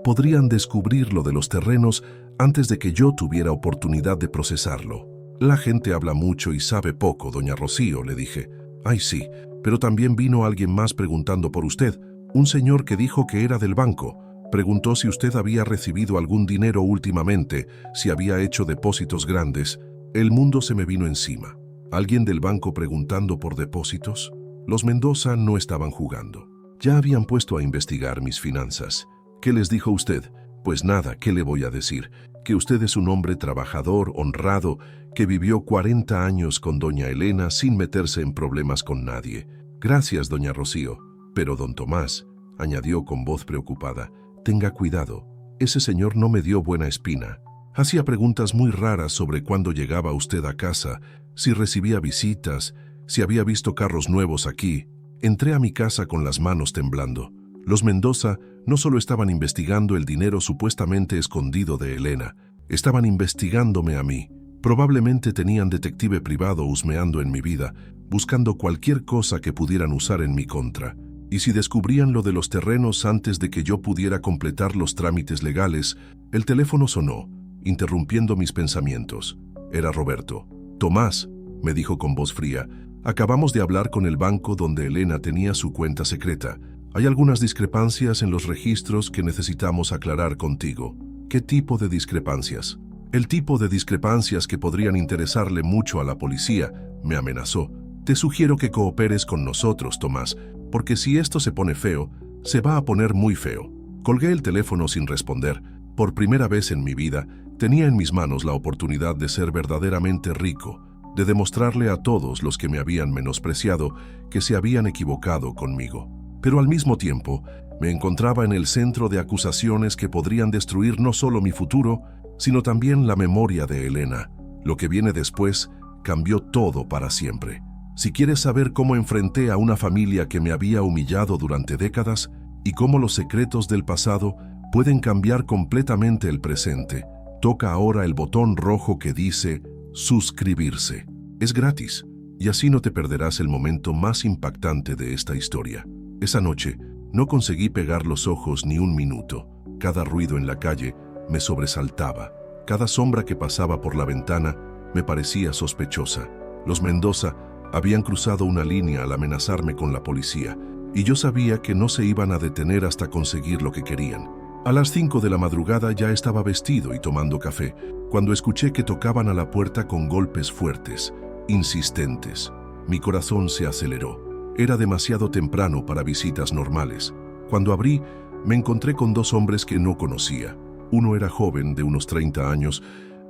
podrían descubrir lo de los terrenos antes de que yo tuviera oportunidad de procesarlo. «La gente habla mucho y sabe poco, doña Rocío», le dije. «Ay, sí, pero también vino alguien más preguntando por usted, un señor que dijo que era del banco. Preguntó si usted había recibido algún dinero últimamente, si había hecho depósitos grandes». El mundo se me vino encima. ¿Alguien del banco preguntando por depósitos? Los Mendoza no estaban jugando. Ya habían puesto a investigar mis finanzas. ¿Qué les dijo usted? Pues nada, ¿qué le voy a decir? Que usted es un hombre trabajador, honrado, que vivió 40 años con doña Elena sin meterse en problemas con nadie. Gracias, doña Rocío. Pero don Tomás, añadió con voz preocupada, tenga cuidado. Ese señor no me dio buena espina. Hacía preguntas muy raras sobre cuándo llegaba usted a casa, si recibía visitas, si había visto carros nuevos aquí. Entré a mi casa con las manos temblando. Los Mendoza no solo estaban investigando el dinero supuestamente escondido de Elena, estaban investigándome a mí. Probablemente tenían detective privado husmeando en mi vida, buscando cualquier cosa que pudieran usar en mi contra. Y si descubrían lo de los terrenos antes de que yo pudiera completar los trámites legales, el teléfono sonó, interrumpiendo mis pensamientos. Era Roberto. «Tomás», me dijo con voz fría, «acabamos de hablar con el banco donde Elena tenía su cuenta secreta. Hay algunas discrepancias en los registros que necesitamos aclarar contigo». «¿Qué tipo de discrepancias?» «El tipo de discrepancias que podrían interesarle mucho a la policía», me amenazó. «Te sugiero que cooperes con nosotros, Tomás, porque si esto se pone feo, se va a poner muy feo». Colgué el teléfono sin responder. Por primera vez en mi vida, tenía en mis manos la oportunidad de ser verdaderamente rico, de demostrarle a todos los que me habían menospreciado que se habían equivocado conmigo. Pero al mismo tiempo, me encontraba en el centro de acusaciones que podrían destruir no solo mi futuro, sino también la memoria de Elena. Lo que viene después cambió todo para siempre. Si quieres saber cómo enfrenté a una familia que me había humillado durante décadas y cómo los secretos del pasado pueden cambiar completamente el presente, toca ahora el botón rojo que dice suscribirse. Es gratis y así no te perderás el momento más impactante de esta historia. Esa noche no conseguí pegar los ojos ni un minuto. Cada ruido en la calle me sobresaltaba. Cada sombra que pasaba por la ventana me parecía sospechosa. Los Mendoza habían cruzado una línea al amenazarme con la policía y yo sabía que no se iban a detener hasta conseguir lo que querían. A las 5 de la madrugada ya estaba vestido y tomando café, cuando escuché que tocaban a la puerta con golpes fuertes, insistentes. Mi corazón se aceleró. Era demasiado temprano para visitas normales. Cuando abrí, me encontré con dos hombres que no conocía. Uno era joven, de unos 30 años,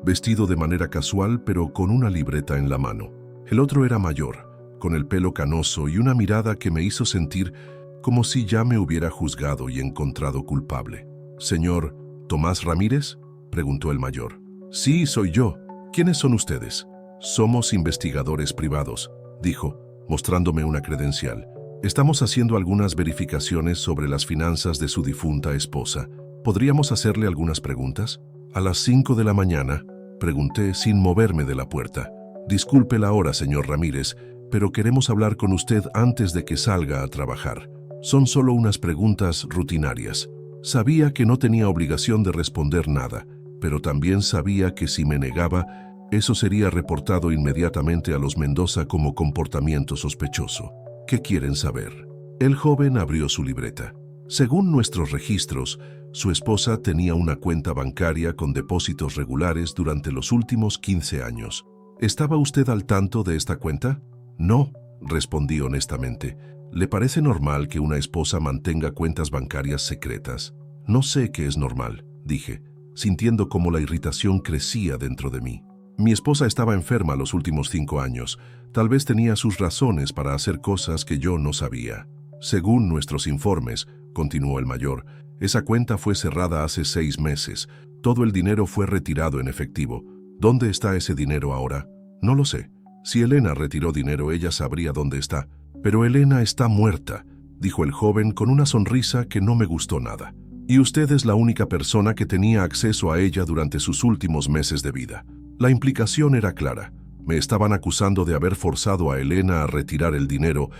vestido de manera casual, pero con una libreta en la mano. El otro era mayor, con el pelo canoso y una mirada que me hizo sentir como si ya me hubiera juzgado y encontrado culpable. «¿Señor Tomás Ramírez?», preguntó el mayor. «Sí, soy yo. ¿Quiénes son ustedes?». «Somos investigadores privados», dijo, mostrándome una credencial. «Estamos haciendo algunas verificaciones sobre las finanzas de su difunta esposa. ¿Podríamos hacerle algunas preguntas?». «A las 5 de la mañana», pregunté sin moverme de la puerta. «Disculpe la hora, señor Ramírez, pero queremos hablar con usted antes de que salga a trabajar. Son solo unas preguntas rutinarias». Sabía que no tenía obligación de responder nada, pero también sabía que si me negaba, eso sería reportado inmediatamente a los Mendoza como comportamiento sospechoso. ¿Qué quieren saber? El joven abrió su libreta. Según nuestros registros, su esposa tenía una cuenta bancaria con depósitos regulares durante los últimos 15 años. ¿Estaba usted al tanto de esta cuenta? No, respondí honestamente. ¿Le parece normal que una esposa mantenga cuentas bancarias secretas? No sé qué es normal, dije, sintiendo cómo la irritación crecía dentro de mí. Mi esposa estaba enferma los últimos 5 años. Tal vez tenía sus razones para hacer cosas que yo no sabía. Según nuestros informes, continuó el mayor, esa cuenta fue cerrada hace 6 meses. Todo el dinero fue retirado en efectivo. ¿Dónde está ese dinero ahora? No lo sé. Si Elena retiró dinero, ella sabría dónde está. «Pero Elena está muerta», dijo el joven con una sonrisa que no me gustó nada. «Y usted es la única persona que tenía acceso a ella durante sus últimos meses de vida». La implicación era clara. Me estaban acusando de haber forzado a Elena a retirar el dinero,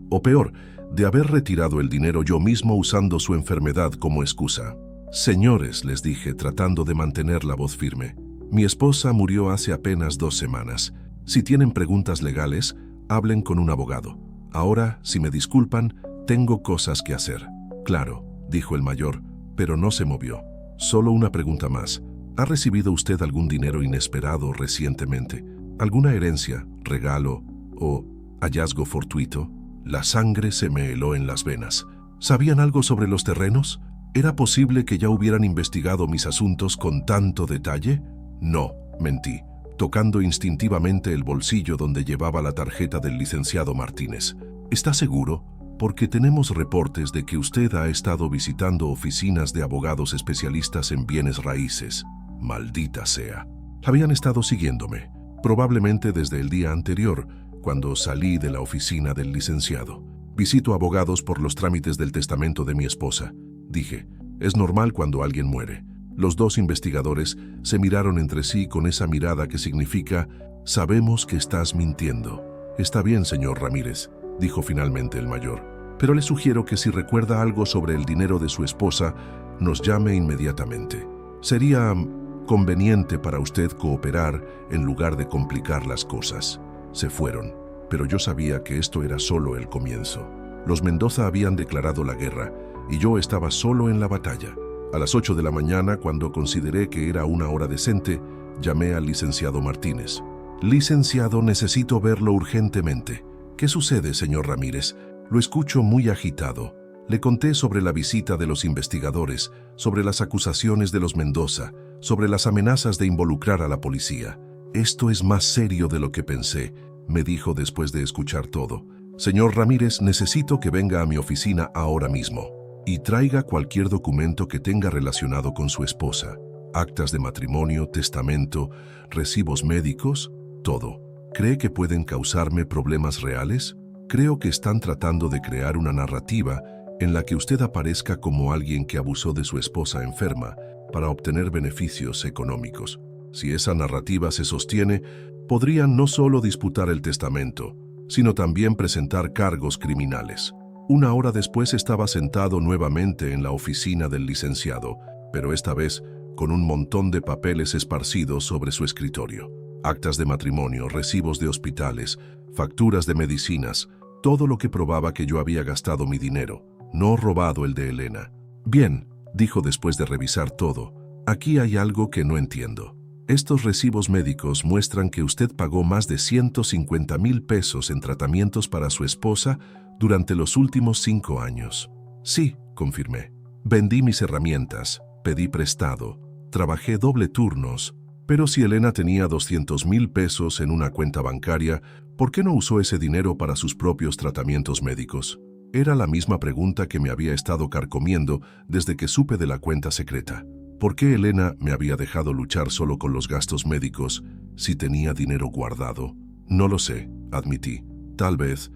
o peor, de haber retirado el dinero yo mismo usando su enfermedad como excusa. «Señores», les dije, tratando de mantener la voz firme, «mi esposa murió hace apenas 2 semanas. Si tienen preguntas legales, hablen con un abogado. Ahora, si me disculpan, tengo cosas que hacer». «Claro», dijo el mayor, pero no se movió. «Solo una pregunta más. ¿Ha recibido usted algún dinero inesperado recientemente? ¿Alguna herencia, regalo o hallazgo fortuito?» La sangre se me heló en las venas. ¿Sabían algo sobre los terrenos? ¿Era posible que ya hubieran investigado mis asuntos con tanto detalle? No, mentí, tocando instintivamente el bolsillo donde llevaba la tarjeta del licenciado Martínez. ¿Está seguro? Porque tenemos reportes de que usted ha estado visitando oficinas de abogados especialistas en bienes raíces. Maldita sea. Habían estado siguiéndome, probablemente desde el día anterior, cuando salí de la oficina del licenciado. Visito abogados por los trámites del testamento de mi esposa. Dije, es normal cuando alguien muere. Los dos investigadores se miraron entre sí con esa mirada que significa, sabemos que estás mintiendo. Está bien, señor Ramírez, dijo finalmente el mayor. pero le sugiero que si recuerda algo sobre el dinero de su esposa, nos llame inmediatamente. Sería conveniente para usted cooperar en lugar de complicar las cosas. Se fueron, pero yo sabía que esto era solo el comienzo. Los Mendoza habían declarado la guerra y yo estaba solo en la batalla. A las 8 de la mañana, cuando consideré que era una hora decente, llamé al licenciado Martínez. Licenciado, necesito verlo urgentemente. ¿Qué sucede, señor Ramírez? Lo escucho muy agitado. Le conté sobre la visita de los investigadores, sobre las acusaciones de los Mendoza, sobre las amenazas de involucrar a la policía. Esto es más serio de lo que pensé, me dijo después de escuchar todo. Señor Ramírez, necesito que venga a mi oficina ahora mismo y traiga cualquier documento que tenga relacionado con su esposa. Actas de matrimonio, testamento, recibos médicos, todo. ¿Cree que pueden causarme problemas reales? Creo que están tratando de crear una narrativa en la que usted aparezca como alguien que abusó de su esposa enferma para obtener beneficios económicos. Si esa narrativa se sostiene, podrían no solo disputar el testamento, sino también presentar cargos criminales. Una hora después estaba sentado nuevamente en la oficina del licenciado, pero esta vez con un montón de papeles esparcidos sobre su escritorio. Actas de matrimonio, recibos de hospitales, facturas de medicinas, todo lo que probaba que yo había gastado mi dinero, no robado el de Elena. Bien, dijo después de revisar todo, aquí hay algo que no entiendo. Estos recibos médicos muestran que usted pagó más de 150,000 pesos en tratamientos para su esposa durante los últimos 5 años. Sí, confirmé. Vendí mis herramientas, pedí prestado, trabajé doble turnos, pero si Elena tenía 200,000 pesos en una cuenta bancaria, ¿por qué no usó ese dinero para sus propios tratamientos médicos? Era la misma pregunta que me había estado carcomiendo desde que supe de la cuenta secreta. ¿Por qué Elena me había dejado luchar solo con los gastos médicos si tenía dinero guardado? No lo sé, admití. Tal vez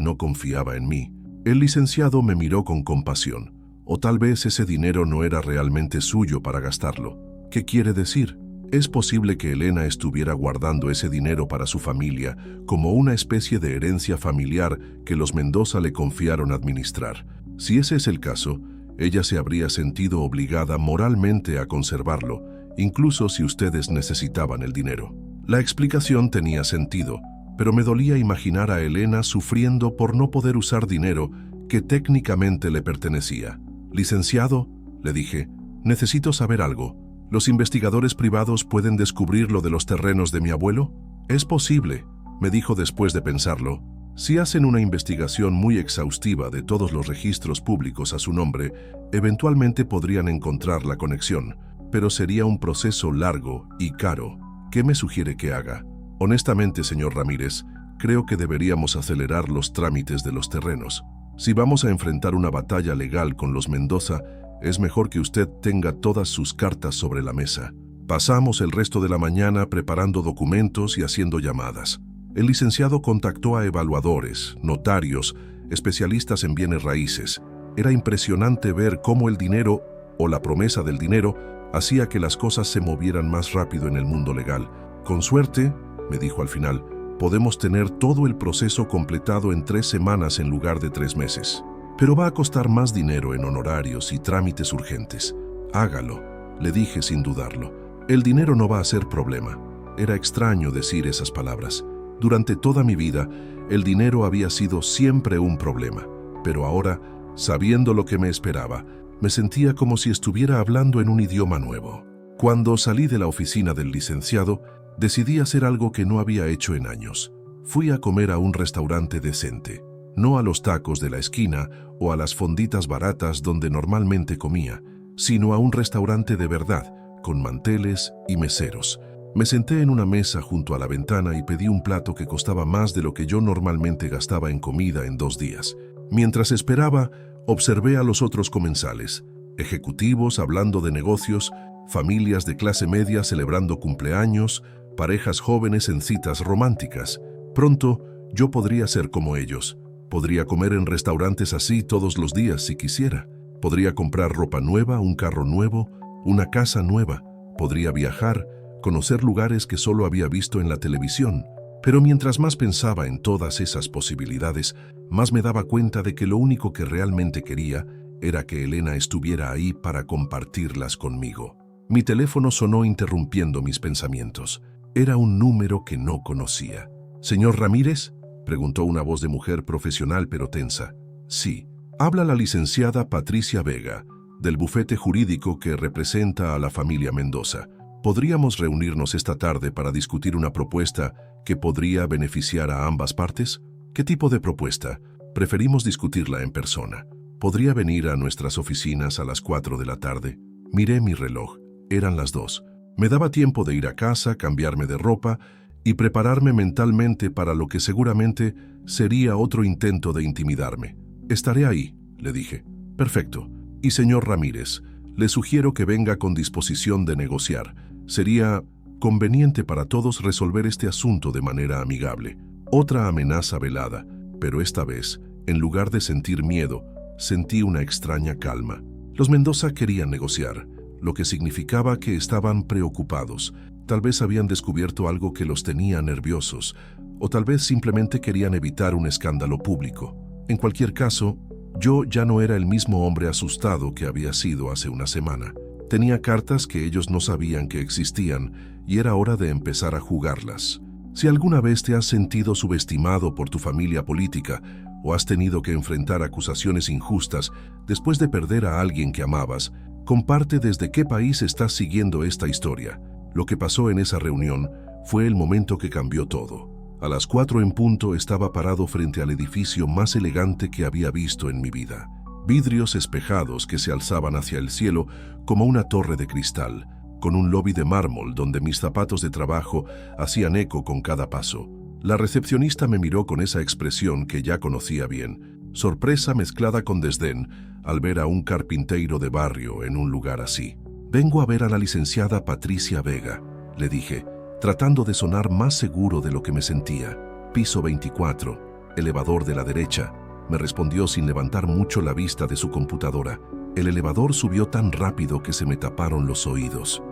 no confiaba en mí. El licenciado me miró con compasión. O tal vez ese dinero no era realmente suyo para gastarlo. ¿Qué quiere decir? Es posible que Elena estuviera guardando ese dinero para su familia como una especie de herencia familiar que los Mendoza le confiaron administrar. Si ese es el caso, ella se habría sentido obligada moralmente a conservarlo, incluso si ustedes necesitaban el dinero. La explicación tenía sentido, pero me dolía imaginar a Elena sufriendo por no poder usar dinero que técnicamente le pertenecía. Licenciado, le dije, necesito saber algo. ¿Los investigadores privados pueden descubrir lo de los terrenos de mi abuelo? Es posible, me dijo después de pensarlo. Si hacen una investigación muy exhaustiva de todos los registros públicos a su nombre, eventualmente podrían encontrar la conexión, pero sería un proceso largo y caro. ¿Qué me sugiere que haga? Honestamente, señor Ramírez, creo que deberíamos acelerar los trámites de los terrenos. Si vamos a enfrentar una batalla legal con los Mendoza, es mejor que usted tenga todas sus cartas sobre la mesa. Pasamos el resto de la mañana preparando documentos y haciendo llamadas. El licenciado contactó a evaluadores, notarios, especialistas en bienes raíces. Era impresionante ver cómo el dinero, o la promesa del dinero, hacía que las cosas se movieran más rápido en el mundo legal. Con suerte, me dijo al final, podemos tener todo el proceso completado en 3 semanas en lugar de 3 meses. Pero va a costar más dinero en honorarios y trámites urgentes. Hágalo, le dije sin dudarlo. El dinero no va a ser problema. Era extraño decir esas palabras. Durante toda mi vida, el dinero había sido siempre un problema. Pero ahora, sabiendo lo que me esperaba, me sentía como si estuviera hablando en un idioma nuevo. Cuando salí de la oficina del licenciado, decidí hacer algo que no había hecho en años. Fui a comer a un restaurante decente. No a los tacos de la esquina o a las fonditas baratas donde normalmente comía, sino a un restaurante de verdad, con manteles y meseros. Me senté en una mesa junto a la ventana y pedí un plato que costaba más de lo que yo normalmente gastaba en comida en 2 días. Mientras esperaba, observé a los otros comensales, ejecutivos hablando de negocios, familias de clase media celebrando cumpleaños, parejas jóvenes en citas románticas. Pronto, yo podría ser como ellos. Podría comer en restaurantes así todos los días si quisiera. Podría comprar ropa nueva, un carro nuevo, una casa nueva. Podría viajar, conocer lugares que solo había visto en la televisión. Pero mientras más pensaba en todas esas posibilidades, más me daba cuenta de que lo único que realmente quería era que Elena estuviera ahí para compartirlas conmigo. Mi teléfono sonó interrumpiendo mis pensamientos. Era un número que no conocía. «¿Señor Ramírez?», preguntó una voz de mujer profesional pero tensa. «Sí, habla la licenciada Patricia Vega, del bufete jurídico que representa a la familia Mendoza. ¿Podríamos reunirnos esta tarde para discutir una propuesta que podría beneficiar a ambas partes?» «¿Qué tipo de propuesta? Preferimos discutirla en persona. ¿Podría venir a nuestras oficinas a las 4 de la tarde?» Miré mi reloj. Eran las 2. Me daba tiempo de ir a casa, cambiarme de ropa y prepararme mentalmente para lo que seguramente sería otro intento de intimidarme. «Estaré ahí», le dije. «Perfecto. Y señor Ramírez, le sugiero que venga con disposición de negociar. Sería conveniente para todos resolver este asunto de manera amigable». Otra amenaza velada, pero esta vez, en lugar de sentir miedo, sentí una extraña calma. Los Mendoza querían negociar, lo que significaba que estaban preocupados. Tal vez habían descubierto algo que los tenía nerviosos, o tal vez simplemente querían evitar un escándalo público. En cualquier caso, yo ya no era el mismo hombre asustado que había sido hace una semana. Tenía cartas que ellos no sabían que existían y era hora de empezar a jugarlas. Si alguna vez te has sentido subestimado por tu familia política o has tenido que enfrentar acusaciones injustas después de perder a alguien que amabas, comparte desde qué país estás siguiendo esta historia. Lo que pasó en esa reunión fue el momento que cambió todo. A las 4 en punto estaba parado frente al edificio más elegante que había visto en mi vida. Vidrios espejados que se alzaban hacia el cielo como una torre de cristal, con un lobby de mármol donde mis zapatos de trabajo hacían eco con cada paso. La recepcionista me miró con esa expresión que ya conocía bien, sorpresa mezclada con desdén al ver a un carpintero de barrio en un lugar así. «Vengo a ver a la licenciada Patricia Vega», le dije, tratando de sonar más seguro de lo que me sentía. «Piso 24, elevador de la derecha», me respondió sin levantar mucho la vista de su computadora. El elevador subió tan rápido que se me taparon los oídos.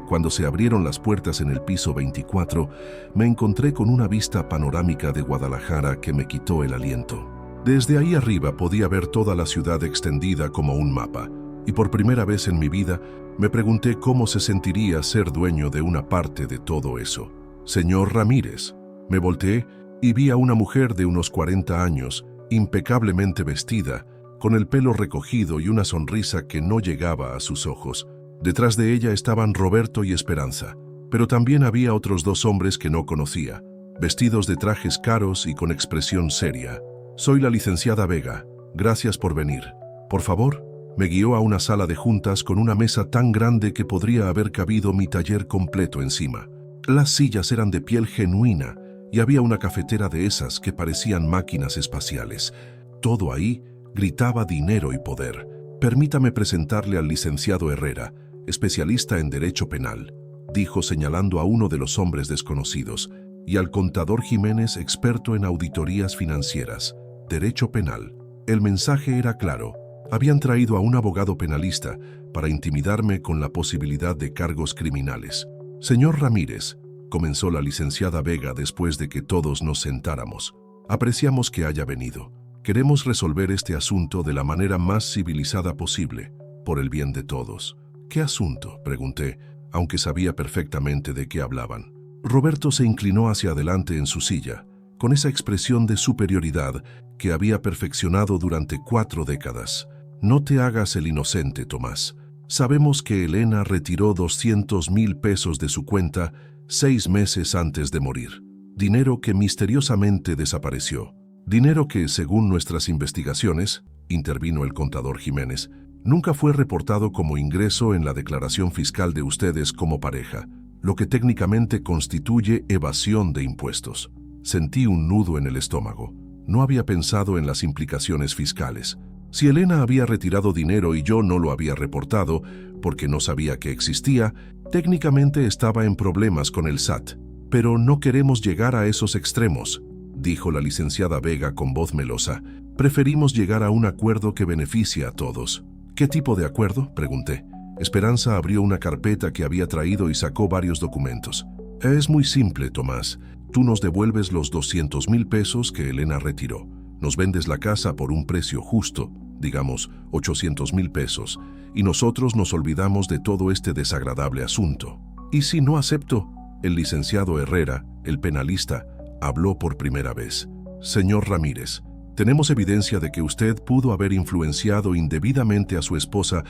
Cuando se abrieron las puertas en el piso 24, me encontré con una vista panorámica de Guadalajara que me quitó el aliento. Desde ahí arriba podía ver toda la ciudad extendida como un mapa, y por primera vez en mi vida me pregunté cómo se sentiría ser dueño de una parte de todo eso. «Señor Ramírez». Me volteé y vi a una mujer de unos 40 años, impecablemente vestida, con el pelo recogido y una sonrisa que no llegaba a sus ojos. Detrás de ella estaban Roberto y Esperanza, pero también había otros 2 hombres que no conocía, vestidos de trajes caros y con expresión seria. «Soy la licenciada Vega. Gracias por venir. Por favor». Me guió a una sala de juntas con una mesa tan grande que podría haber cabido mi taller completo encima. Las sillas eran de piel genuina y había una cafetera de esas que parecían máquinas espaciales. Todo ahí gritaba dinero y poder. «Permítame presentarle al licenciado Herrera, especialista en derecho penal», dijo señalando a uno de los hombres desconocidos, «y al contador Jiménez, experto en auditorías financieras. Derecho penal». El mensaje era claro. Habían traído a un abogado penalista para intimidarme con la posibilidad de cargos criminales. «Señor Ramírez», comenzó la licenciada Vega después de que todos nos sentáramos, «apreciamos que haya venido. Queremos resolver este asunto de la manera más civilizada posible, por el bien de todos». «¿Qué asunto?», pregunté, aunque sabía perfectamente de qué hablaban. Roberto se inclinó hacia adelante en su silla, con esa expresión de superioridad que había perfeccionado durante 4 décadas. «No te hagas el inocente, Tomás. Sabemos que Elena retiró 200,000 pesos de su cuenta 6 meses antes de morir. Dinero que misteriosamente desapareció. Dinero que, según nuestras investigaciones», intervino el contador Jiménez, «nunca fue reportado como ingreso en la declaración fiscal de ustedes como pareja, lo que técnicamente constituye evasión de impuestos». Sentí un nudo en el estómago. No había pensado en las implicaciones fiscales. Si Elena había retirado dinero y yo no lo había reportado porque no sabía que existía, técnicamente estaba en problemas con el SAT. «Pero no queremos llegar a esos extremos», dijo la licenciada Vega con voz melosa. «Preferimos llegar a un acuerdo que beneficie a todos». «¿Qué tipo de acuerdo?», pregunté. Esperanza abrió una carpeta que había traído y sacó varios documentos. «Es muy simple, Tomás. Tú nos devuelves los 200,000 pesos que Elena retiró. Nos vendes la casa por un precio justo, digamos 800,000 pesos, y nosotros nos olvidamos de todo este desagradable asunto. ¿Y si no acepto? El licenciado Herrera, el penalista, habló por primera vez. Señor Ramírez, tenemos evidencia de que usted pudo haber influenciado indebidamente a su esposa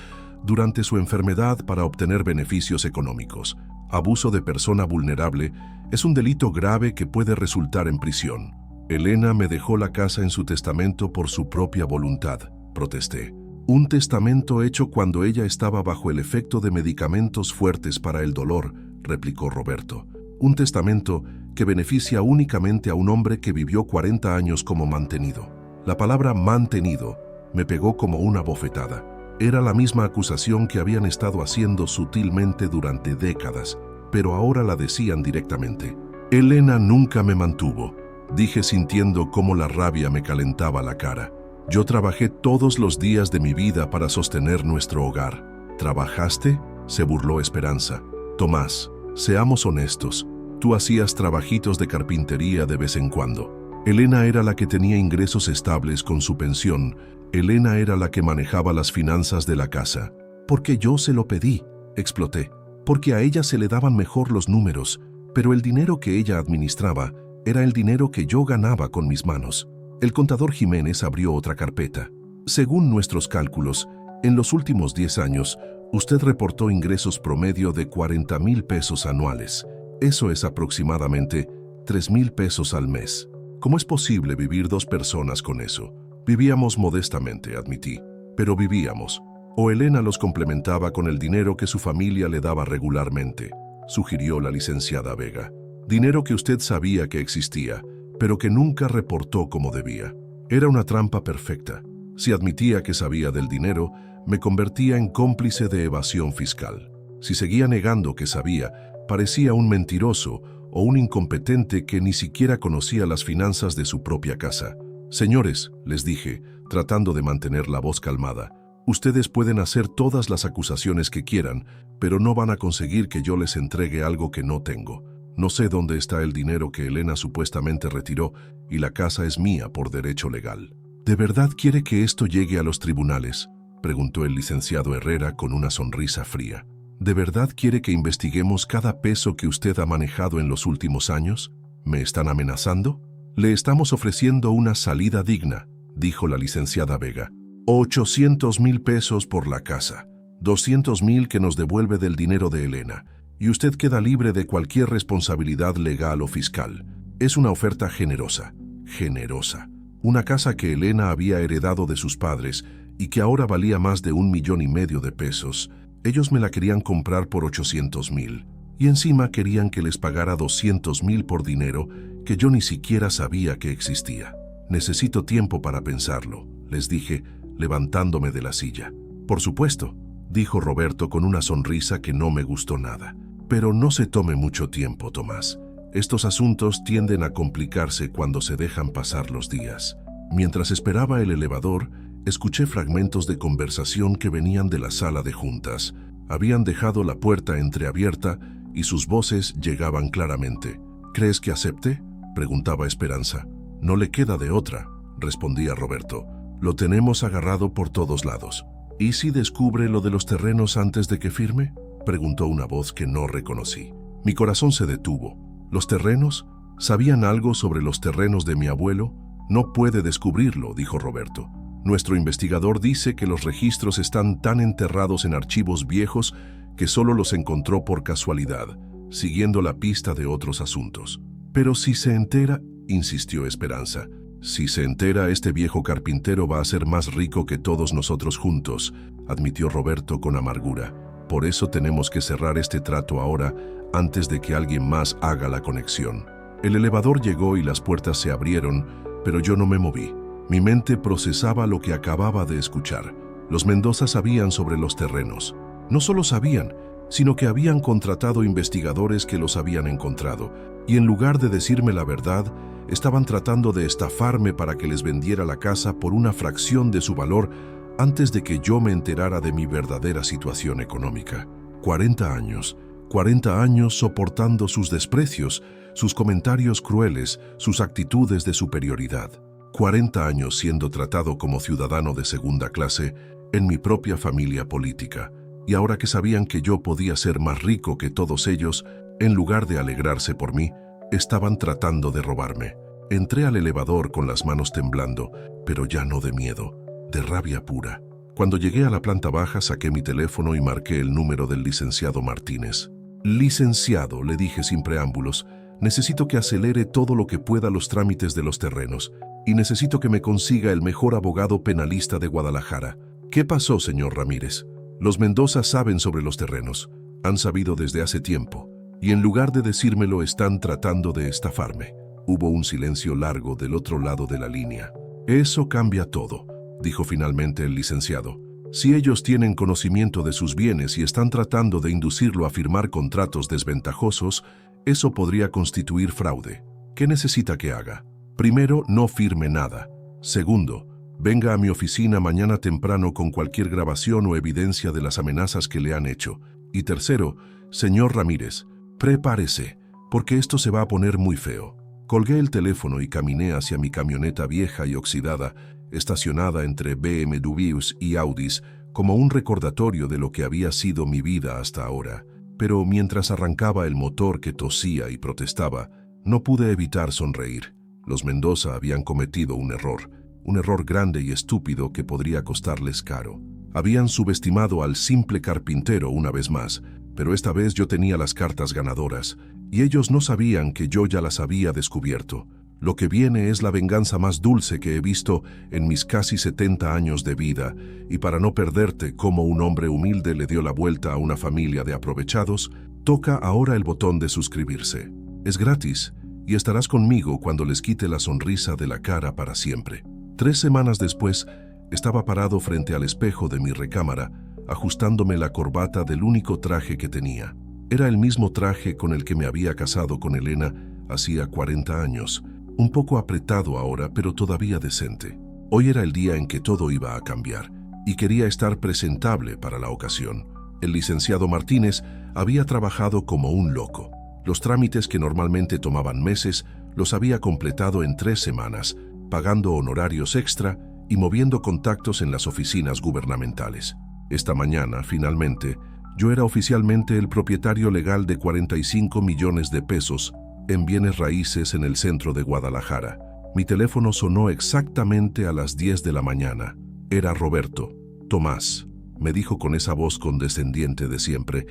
durante su enfermedad para obtener beneficios económicos. Abuso de persona vulnerable es un delito grave que puede resultar en prisión. Elena me dejó la casa en su testamento por su propia voluntad, protesté. Un testamento hecho cuando ella estaba bajo el efecto de medicamentos fuertes para el dolor, replicó Roberto. Un testamento que beneficia únicamente a un hombre que vivió 40 años como mantenido. La palabra mantenido me pegó como una bofetada. Era la misma acusación que habían estado haciendo sutilmente durante décadas, pero ahora la decían directamente. Elena nunca me mantuvo, dije sintiendo cómo la rabia me calentaba la cara. Yo trabajé todos los días de mi vida para sostener nuestro hogar. ¿Trabajaste?, se burló Esperanza. Tomás, seamos honestos. Tú hacías trabajitos de carpintería de vez en cuando. Elena era la que tenía ingresos estables con su pensión. Elena era la que manejaba las finanzas de la casa. Porque yo se lo pedí, exploté. Porque a ella se le daban mejor los números, pero el dinero que ella administraba era el dinero que yo ganaba con mis manos. El contador Jiménez abrió otra carpeta. Según nuestros cálculos, en los últimos 10 años, usted reportó ingresos promedio de 40,000 pesos anuales. Eso es aproximadamente 3,000 pesos al mes. ¿Cómo es posible vivir dos personas con eso? Vivíamos modestamente, admití, pero vivíamos. O Elena los complementaba con el dinero que su familia le daba regularmente, sugirió la licenciada Vega. Dinero que usted sabía que existía, pero que nunca reportó como debía. Era una trampa perfecta. Si admitía que sabía del dinero, me convertía en cómplice de evasión fiscal. Si seguía negando que sabía, parecía un mentiroso o un incompetente que ni siquiera conocía las finanzas de su propia casa. Señores, les dije, tratando de mantener la voz calmada, ustedes pueden hacer todas las acusaciones que quieran, pero no van a conseguir que yo les entregue algo que no tengo. No sé dónde está el dinero que Elena supuestamente retiró y la casa es mía por derecho legal. ¿De verdad quiere que esto llegue a los tribunales?, preguntó el licenciado Herrera con una sonrisa fría. ¿De verdad quiere que investiguemos cada peso que usted ha manejado en los últimos años? ¿Me están amenazando? Le estamos ofreciendo una salida digna, dijo la licenciada Vega. 800,000 pesos por la casa, 200,000 que nos devuelve del dinero de Elena, y usted queda libre de cualquier responsabilidad legal o fiscal. Es una oferta generosa, generosa. Una casa que Elena había heredado de sus padres y que ahora valía más de 1,5 millones de pesos. Ellos me la querían comprar por 800,000 y encima querían que les pagara 200,000 por dinero que yo ni siquiera sabía que existía. Necesito tiempo para pensarlo, les dije, levantándome de la silla. Por supuesto, dijo Roberto con una sonrisa que no me gustó nada. Pero no se tome mucho tiempo, Tomás. Estos asuntos tienden a complicarse cuando se dejan pasar los días. Mientras esperaba el elevador, escuché fragmentos de conversación que venían de la sala de juntas. Habían dejado la puerta entreabierta y sus voces llegaban claramente. ¿Crees que acepte?, preguntaba Esperanza. No le queda de otra, respondía Roberto. Lo tenemos agarrado por todos lados. ¿Y si descubre lo de los terrenos antes de que firme?, preguntó una voz que no reconocí. Mi corazón se detuvo. ¿Los terrenos? ¿Sabían algo sobre los terrenos de mi abuelo? No puede descubrirlo, dijo Roberto. Nuestro investigador dice que los registros están tan enterrados en archivos viejos que solo los encontró por casualidad, siguiendo la pista de otros asuntos. Pero si se entera, insistió Esperanza, si se entera, este viejo carpintero va a ser más rico que todos nosotros juntos, admitió Roberto con amargura. Por eso tenemos que cerrar este trato ahora, antes de que alguien más haga la conexión. El elevador llegó y las puertas se abrieron, pero yo no me moví. Mi mente procesaba lo que acababa de escuchar. Los Mendoza sabían sobre los terrenos. No solo sabían, sino que habían contratado investigadores que los habían encontrado, y en lugar de decirme la verdad, estaban tratando de estafarme para que les vendiera la casa por una fracción de su valor antes de que yo me enterara de mi verdadera situación económica. 40 años, 40 años soportando sus desprecios, sus comentarios crueles, sus actitudes de superioridad. 40 años siendo tratado como ciudadano de segunda clase en mi propia familia política. Y ahora que sabían que yo podía ser más rico que todos ellos, en lugar de alegrarse por mí, estaban tratando de robarme. Entré al elevador con las manos temblando, pero ya no de miedo, de rabia pura. Cuando llegué a la planta baja, saqué mi teléfono y marqué el número del licenciado Martínez. Licenciado, le dije sin preámbulos, necesito que acelere todo lo que pueda los trámites de los terrenos y necesito que me consiga el mejor abogado penalista de Guadalajara. ¿Qué pasó, señor Ramírez? Los Mendoza saben sobre los terrenos, han sabido desde hace tiempo, y en lugar de decírmelo están tratando de estafarme. Hubo un silencio largo del otro lado de la línea. Eso cambia todo, dijo finalmente el licenciado. Si ellos tienen conocimiento de sus bienes y están tratando de inducirlo a firmar contratos desventajosos, eso podría constituir fraude. ¿Qué necesita que haga? Primero, no firme nada. Segundo, venga a mi oficina mañana temprano con cualquier grabación o evidencia de las amenazas que le han hecho. Y tercero, señor Ramírez, prepárese, porque esto se va a poner muy feo. Colgué el teléfono y caminé hacia mi camioneta vieja y oxidada, estacionada entre BMWs y Audis, como un recordatorio de lo que había sido mi vida hasta ahora. Pero mientras arrancaba el motor que tosía y protestaba, no pude evitar sonreír. Los Mendoza habían cometido un error grande y estúpido que podría costarles caro. Habían subestimado al simple carpintero una vez más, pero esta vez yo tenía las cartas ganadoras, y ellos no sabían que yo ya las había descubierto. Lo que viene es la venganza más dulce que he visto en mis casi 70 años de vida, y para no perderte cómo un hombre humilde le dio la vuelta a una familia de aprovechados, toca ahora el botón de suscribirse. Es gratis, y estarás conmigo cuando les quite la sonrisa de la cara para siempre. 3 semanas después, estaba parado frente al espejo de mi recámara, ajustándome la corbata del único traje que tenía. Era el mismo traje con el que me había casado con Elena hacía 40 años, un poco apretado ahora, pero todavía decente. Hoy era el día en que todo iba a cambiar, y quería estar presentable para la ocasión. El licenciado Martínez había trabajado como un loco. Los trámites que normalmente tomaban meses los había completado en 3 semanas, pagando honorarios extra y moviendo contactos en las oficinas gubernamentales. Esta mañana, finalmente, yo era oficialmente el propietario legal de 45 millones de pesos en bienes raíces en el centro de Guadalajara. Mi teléfono sonó exactamente a las 10 de la mañana. Era Roberto. Tomás, me dijo con esa voz condescendiente de siempre,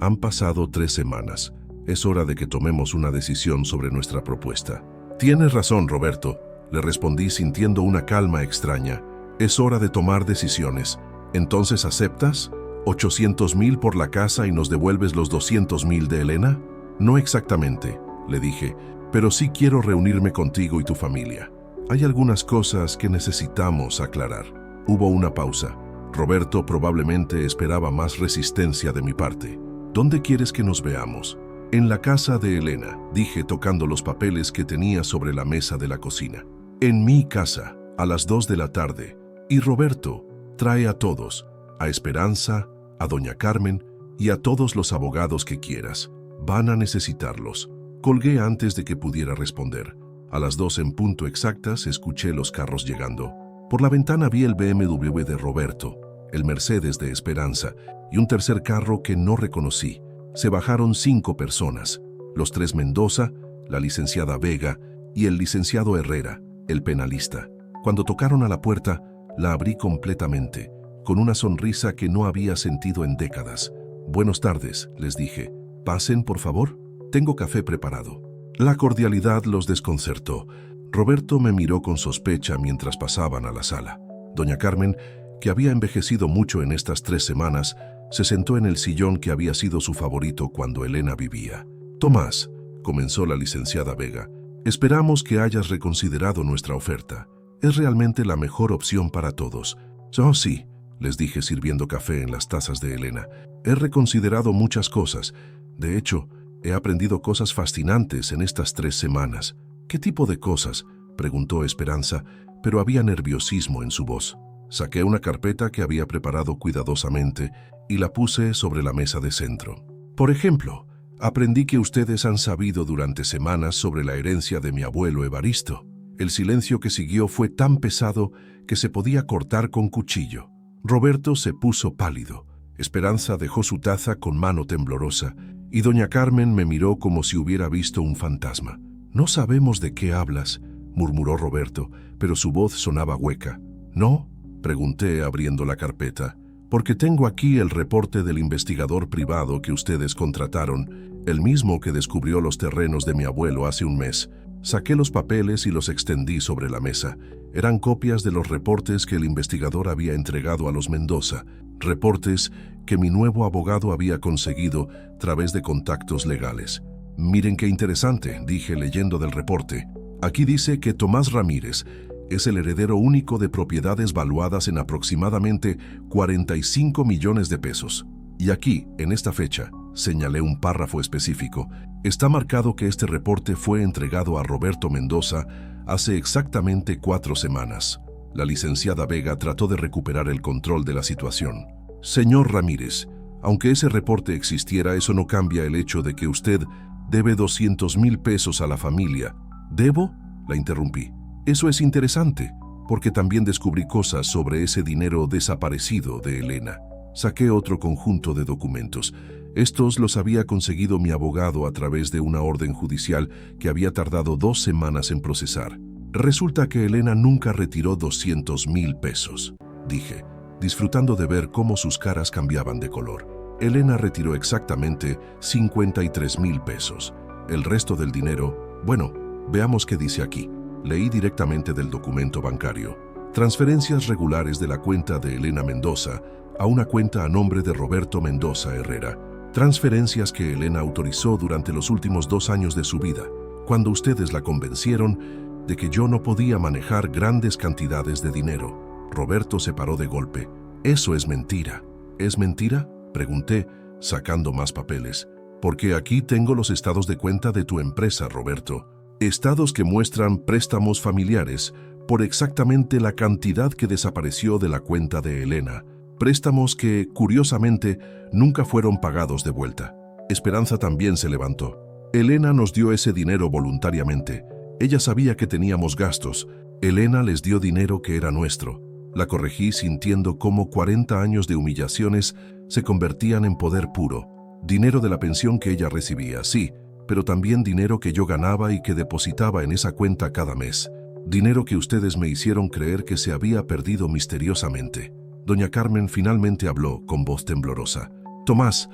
han pasado 3 semanas. Es hora de que tomemos una decisión sobre nuestra propuesta. Tienes razón, Roberto, le respondí sintiendo una calma extraña. Es hora de tomar decisiones. ¿Entonces aceptas? ¿800,000 por la casa y nos devuelves los 200,000 de Elena? No exactamente, le dije, pero sí quiero reunirme contigo y tu familia. Hay algunas cosas que necesitamos aclarar. Hubo una pausa. Roberto probablemente esperaba más resistencia de mi parte. ¿Dónde quieres que nos veamos? En la casa de Elena, dije tocando los papeles que tenía sobre la mesa de la cocina. En mi casa, a las 2 de la tarde. Y Roberto, trae a todos, a Esperanza, a doña Carmen y a todos los abogados que quieras. Van a necesitarlos. Colgué antes de que pudiera responder. A las 2 en punto exactas escuché los carros llegando. Por la ventana vi el BMW de Roberto, el Mercedes de Esperanza y un tercer carro que no reconocí. Se bajaron 5 personas, los 3 Mendoza, la licenciada Vega y el licenciado Herrera, el penalista. Cuando tocaron a la puerta, la abrí completamente, con una sonrisa que no había sentido en décadas. Buenas tardes, les dije. Pasen, por favor. Tengo café preparado. La cordialidad los desconcertó. Roberto me miró con sospecha mientras pasaban a la sala. Doña Carmen, que había envejecido mucho en estas 3 semanas, se sentó en el sillón que había sido su favorito cuando Elena vivía. Tomás, comenzó la licenciada Vega, esperamos que hayas reconsiderado nuestra oferta. Es realmente la mejor opción para todos. Oh, sí, les dije sirviendo café en las tazas de Elena. He reconsiderado muchas cosas. De hecho, he aprendido cosas fascinantes en estas 3 semanas. ¿Qué tipo de cosas?, preguntó Esperanza, pero había nerviosismo en su voz. Saqué una carpeta que había preparado cuidadosamente y la puse sobre la mesa de centro. Por ejemplo, aprendí que ustedes han sabido durante semanas sobre la herencia de mi abuelo Evaristo. El silencio que siguió fue tan pesado que se podía cortar con cuchillo. Roberto se puso pálido. Esperanza dejó su taza con mano temblorosa y doña Carmen me miró como si hubiera visto un fantasma. «No sabemos de qué hablas», murmuró Roberto, pero su voz sonaba hueca. «¿No?», pregunté abriendo la carpeta. «Porque tengo aquí el reporte del investigador privado que ustedes contrataron, el mismo que descubrió los terrenos de mi abuelo hace un mes». Saqué los papeles y los extendí sobre la mesa. Eran copias de los reportes que el investigador había entregado a los Mendoza, reportes que mi nuevo abogado había conseguido a través de contactos legales. «Miren qué interesante», dije leyendo del reporte. «Aquí dice que Tomás Ramírez es el heredero único de propiedades valuadas en aproximadamente 45 millones de pesos. Y aquí, en esta fecha», señalé un párrafo específico, «está marcado que este reporte fue entregado a Roberto Mendoza hace exactamente 4 semanas». La licenciada Vega trató de recuperar el control de la situación. «Señor Ramírez, aunque ese reporte existiera, eso no cambia el hecho de que usted debe 200,000 pesos a la familia». «¿Debo?», la interrumpí. «Eso es interesante, porque también descubrí cosas sobre ese dinero desaparecido de Elena». Saqué otro conjunto de documentos. Estos los había conseguido mi abogado a través de una orden judicial que había tardado 2 semanas en procesar. «Resulta que Elena nunca retiró 200,000 pesos», dije, disfrutando de ver cómo sus caras cambiaban de color. «Elena retiró exactamente 53,000 pesos. El resto del dinero, bueno, veamos qué dice aquí». Leí directamente del documento bancario. «Transferencias regulares de la cuenta de Elena Mendoza a una cuenta a nombre de Roberto Mendoza Herrera. Transferencias que Elena autorizó durante los últimos 2 años de su vida, cuando ustedes la convencieron de que yo no podía manejar grandes cantidades de dinero». Roberto se paró de golpe. «Eso es mentira». «¿Es mentira?», pregunté, sacando más papeles. «Porque aquí tengo los estados de cuenta de tu empresa, Roberto. Estados que muestran préstamos familiares por exactamente la cantidad que desapareció de la cuenta de Elena. Préstamos que, curiosamente, nunca fueron pagados de vuelta». Esperanza también se levantó. «Elena nos dio ese dinero voluntariamente. Ella sabía que teníamos gastos. Elena les dio dinero que era nuestro». La corregí sintiendo cómo 40 años de humillaciones se convertían en poder puro. «Dinero de la pensión que ella recibía, sí, pero también dinero que yo ganaba y que depositaba en esa cuenta cada mes. Dinero que ustedes me hicieron creer que se había perdido misteriosamente». Doña Carmen finalmente habló con voz temblorosa. «Tomás,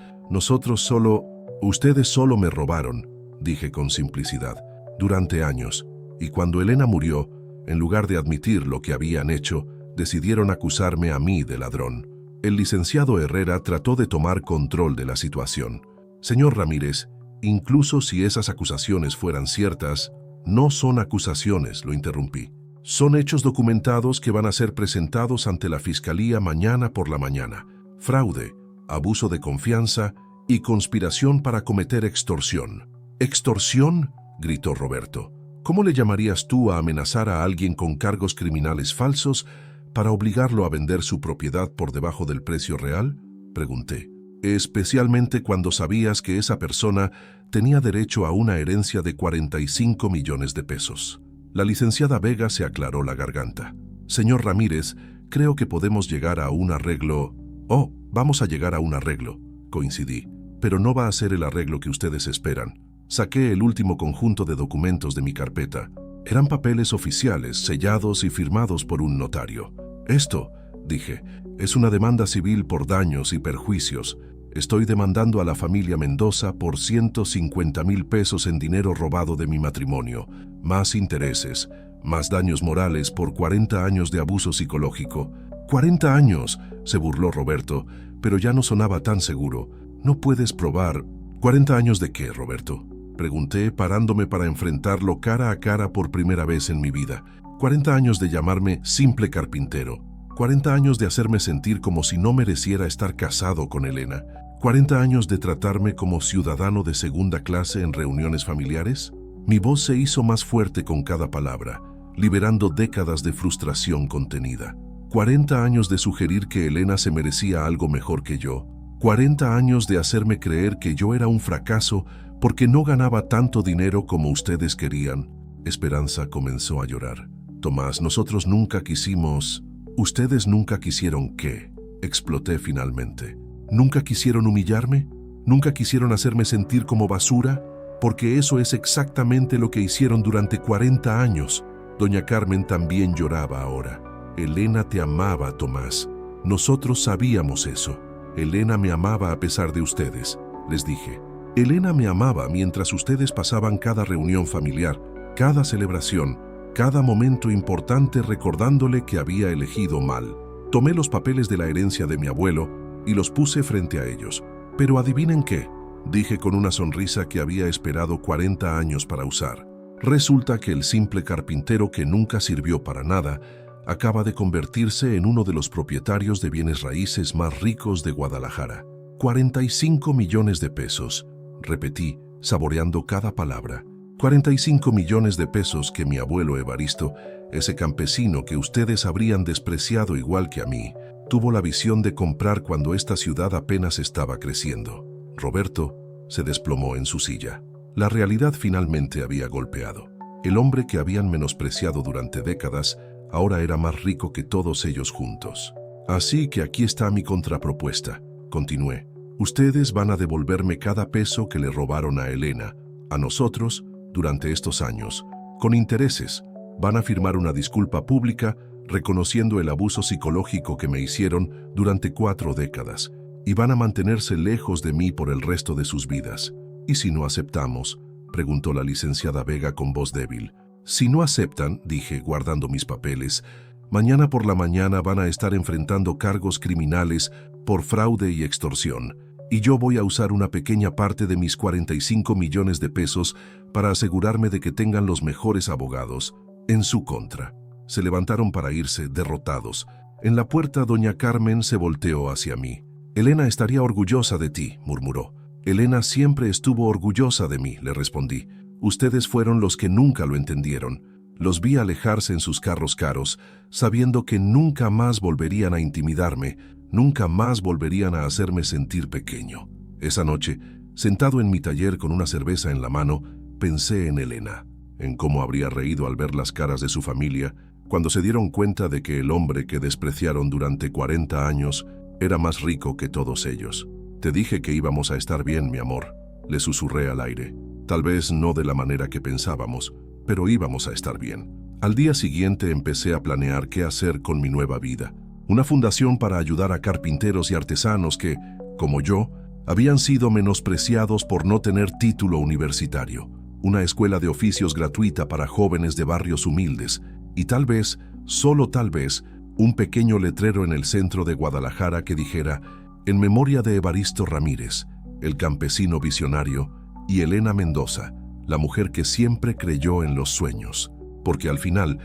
ustedes solo me robaron», dije con simplicidad, «durante años. Y cuando Elena murió, en lugar de admitir lo que habían hecho, decidieron acusarme a mí de ladrón». El licenciado Herrera trató de tomar control de la situación. «Señor Ramírez, incluso si esas acusaciones fueran ciertas, no son acusaciones», lo interrumpí. «Son hechos documentados que van a ser presentados ante la Fiscalía mañana por la mañana. Fraude, abuso de confianza y conspiración para cometer extorsión». «¿Extorsión?», gritó Roberto. «¿Cómo le llamarías tú a amenazar a alguien con cargos criminales falsos para obligarlo a vender su propiedad por debajo del precio real?», pregunté. «Especialmente cuando sabías que esa persona tenía derecho a una herencia de 45 millones de pesos». La licenciada Vega se aclaró la garganta. «Señor Ramírez, creo que podemos llegar a un arreglo». «Oh, vamos a llegar a un arreglo», coincidí. «Pero no va a ser el arreglo que ustedes esperan». Saqué el último conjunto de documentos de mi carpeta. Eran papeles oficiales, sellados y firmados por un notario. «Esto», dije, «es una demanda civil por daños y perjuicios. Estoy demandando a la familia Mendoza por 150,000 pesos en dinero robado de mi matrimonio, más intereses, más daños morales por 40 años de abuso psicológico». «¡40 años!», se burló Roberto, pero ya no sonaba tan seguro. «No puedes probar». «¿40 años de qué, Roberto?», pregunté, parándome para enfrentarlo cara a cara por primera vez en mi vida. «40 años de llamarme simple carpintero. 40 años de hacerme sentir como si no mereciera estar casado con Elena. 40 años de tratarme como ciudadano de segunda clase en reuniones familiares». Mi voz se hizo más fuerte con cada palabra, liberando décadas de frustración contenida. 40 años de sugerir que Elena se merecía algo mejor que yo. 40 años de hacerme creer que yo era un fracaso porque no ganaba tanto dinero como ustedes querían. Esperanza comenzó a llorar. Tomás, nosotros nunca quisimos... ¿Ustedes nunca quisieron qué? Exploté finalmente. ¿Nunca quisieron humillarme? ¿Nunca quisieron hacerme sentir como basura? Porque eso es exactamente lo que hicieron durante 40 años. Doña Carmen también lloraba ahora. Elena te amaba, Tomás. Nosotros sabíamos eso. Elena me amaba a pesar de ustedes, les dije. Elena me amaba mientras ustedes pasaban cada reunión familiar, cada celebración, cada momento importante recordándole que había elegido mal. Tomé los papeles de la herencia de mi abuelo y los puse frente a ellos. Pero adivinen qué, dije con una sonrisa que había esperado 40 años para usar. Resulta que el simple carpintero que nunca sirvió para nada acaba de convertirse en uno de los propietarios de bienes raíces más ricos de Guadalajara. 45 millones de pesos, repetí, saboreando cada palabra. 45 millones de pesos que mi abuelo Evaristo, ese campesino que ustedes habrían despreciado igual que a mí, tuvo la visión de comprar cuando esta ciudad apenas estaba creciendo. Roberto se desplomó en su silla. La realidad finalmente había golpeado. El hombre que habían menospreciado durante décadas ahora era más rico que todos ellos juntos. Así que aquí está mi contrapropuesta, continué. Ustedes van a devolverme cada peso que le robaron a Elena, a nosotros, durante estos años. Con intereses, van a firmar una disculpa pública reconociendo el abuso psicológico que me hicieron durante 4 décadas y van a mantenerse lejos de mí por el resto de sus vidas. ¿Y si no aceptamos?, preguntó la licenciada Vega con voz débil. Si no aceptan, dije, guardando mis papeles, mañana por la mañana van a estar enfrentando cargos criminales por fraude y extorsión, y yo voy a usar una pequeña parte de mis 45 millones de pesos para asegurarme de que tengan los mejores abogados en su contra. Se levantaron para irse, derrotados. En la puerta, doña Carmen se volteó hacia mí. Elena estaría orgullosa de ti, murmuró. Elena siempre estuvo orgullosa de mí, le respondí. Ustedes fueron los que nunca lo entendieron. Los vi alejarse en sus carros caros, sabiendo que nunca más volverían a intimidarme, nunca más volverían a hacerme sentir pequeño. Esa noche, sentado en mi taller con una cerveza en la mano, pensé en Elena, en cómo habría reído al ver las caras de su familia cuando se dieron cuenta de que el hombre que despreciaron durante 40 años era más rico que todos ellos. Te dije que íbamos a estar bien, mi amor, le susurré al aire. Tal vez no de la manera que pensábamos, pero íbamos a estar bien. Al día siguiente empecé a planear qué hacer con mi nueva vida. Una fundación para ayudar a carpinteros y artesanos que, como yo, habían sido menospreciados por no tener título universitario. Una escuela de oficios gratuita para jóvenes de barrios humildes. Y tal vez, solo tal vez, un pequeño letrero en el centro de Guadalajara que dijera: en memoria de Evaristo Ramírez, el campesino visionario, y Elena Mendoza, la mujer que siempre creyó en los sueños. Porque al final,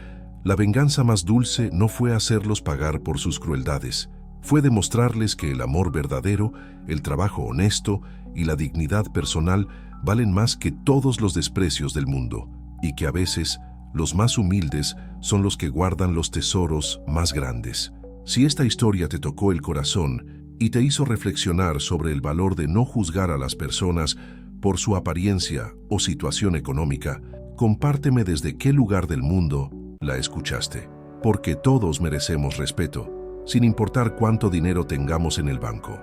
la venganza más dulce no fue hacerlos pagar por sus crueldades, fue demostrarles que el amor verdadero, el trabajo honesto y la dignidad personal valen más que todos los desprecios del mundo, y que a veces los más humildes son los que guardan los tesoros más grandes. Si esta historia te tocó el corazón y te hizo reflexionar sobre el valor de no juzgar a las personas por su apariencia o situación económica, compárteme desde qué lugar del mundo la escuchaste. Porque todos merecemos respeto, sin importar cuánto dinero tengamos en el banco.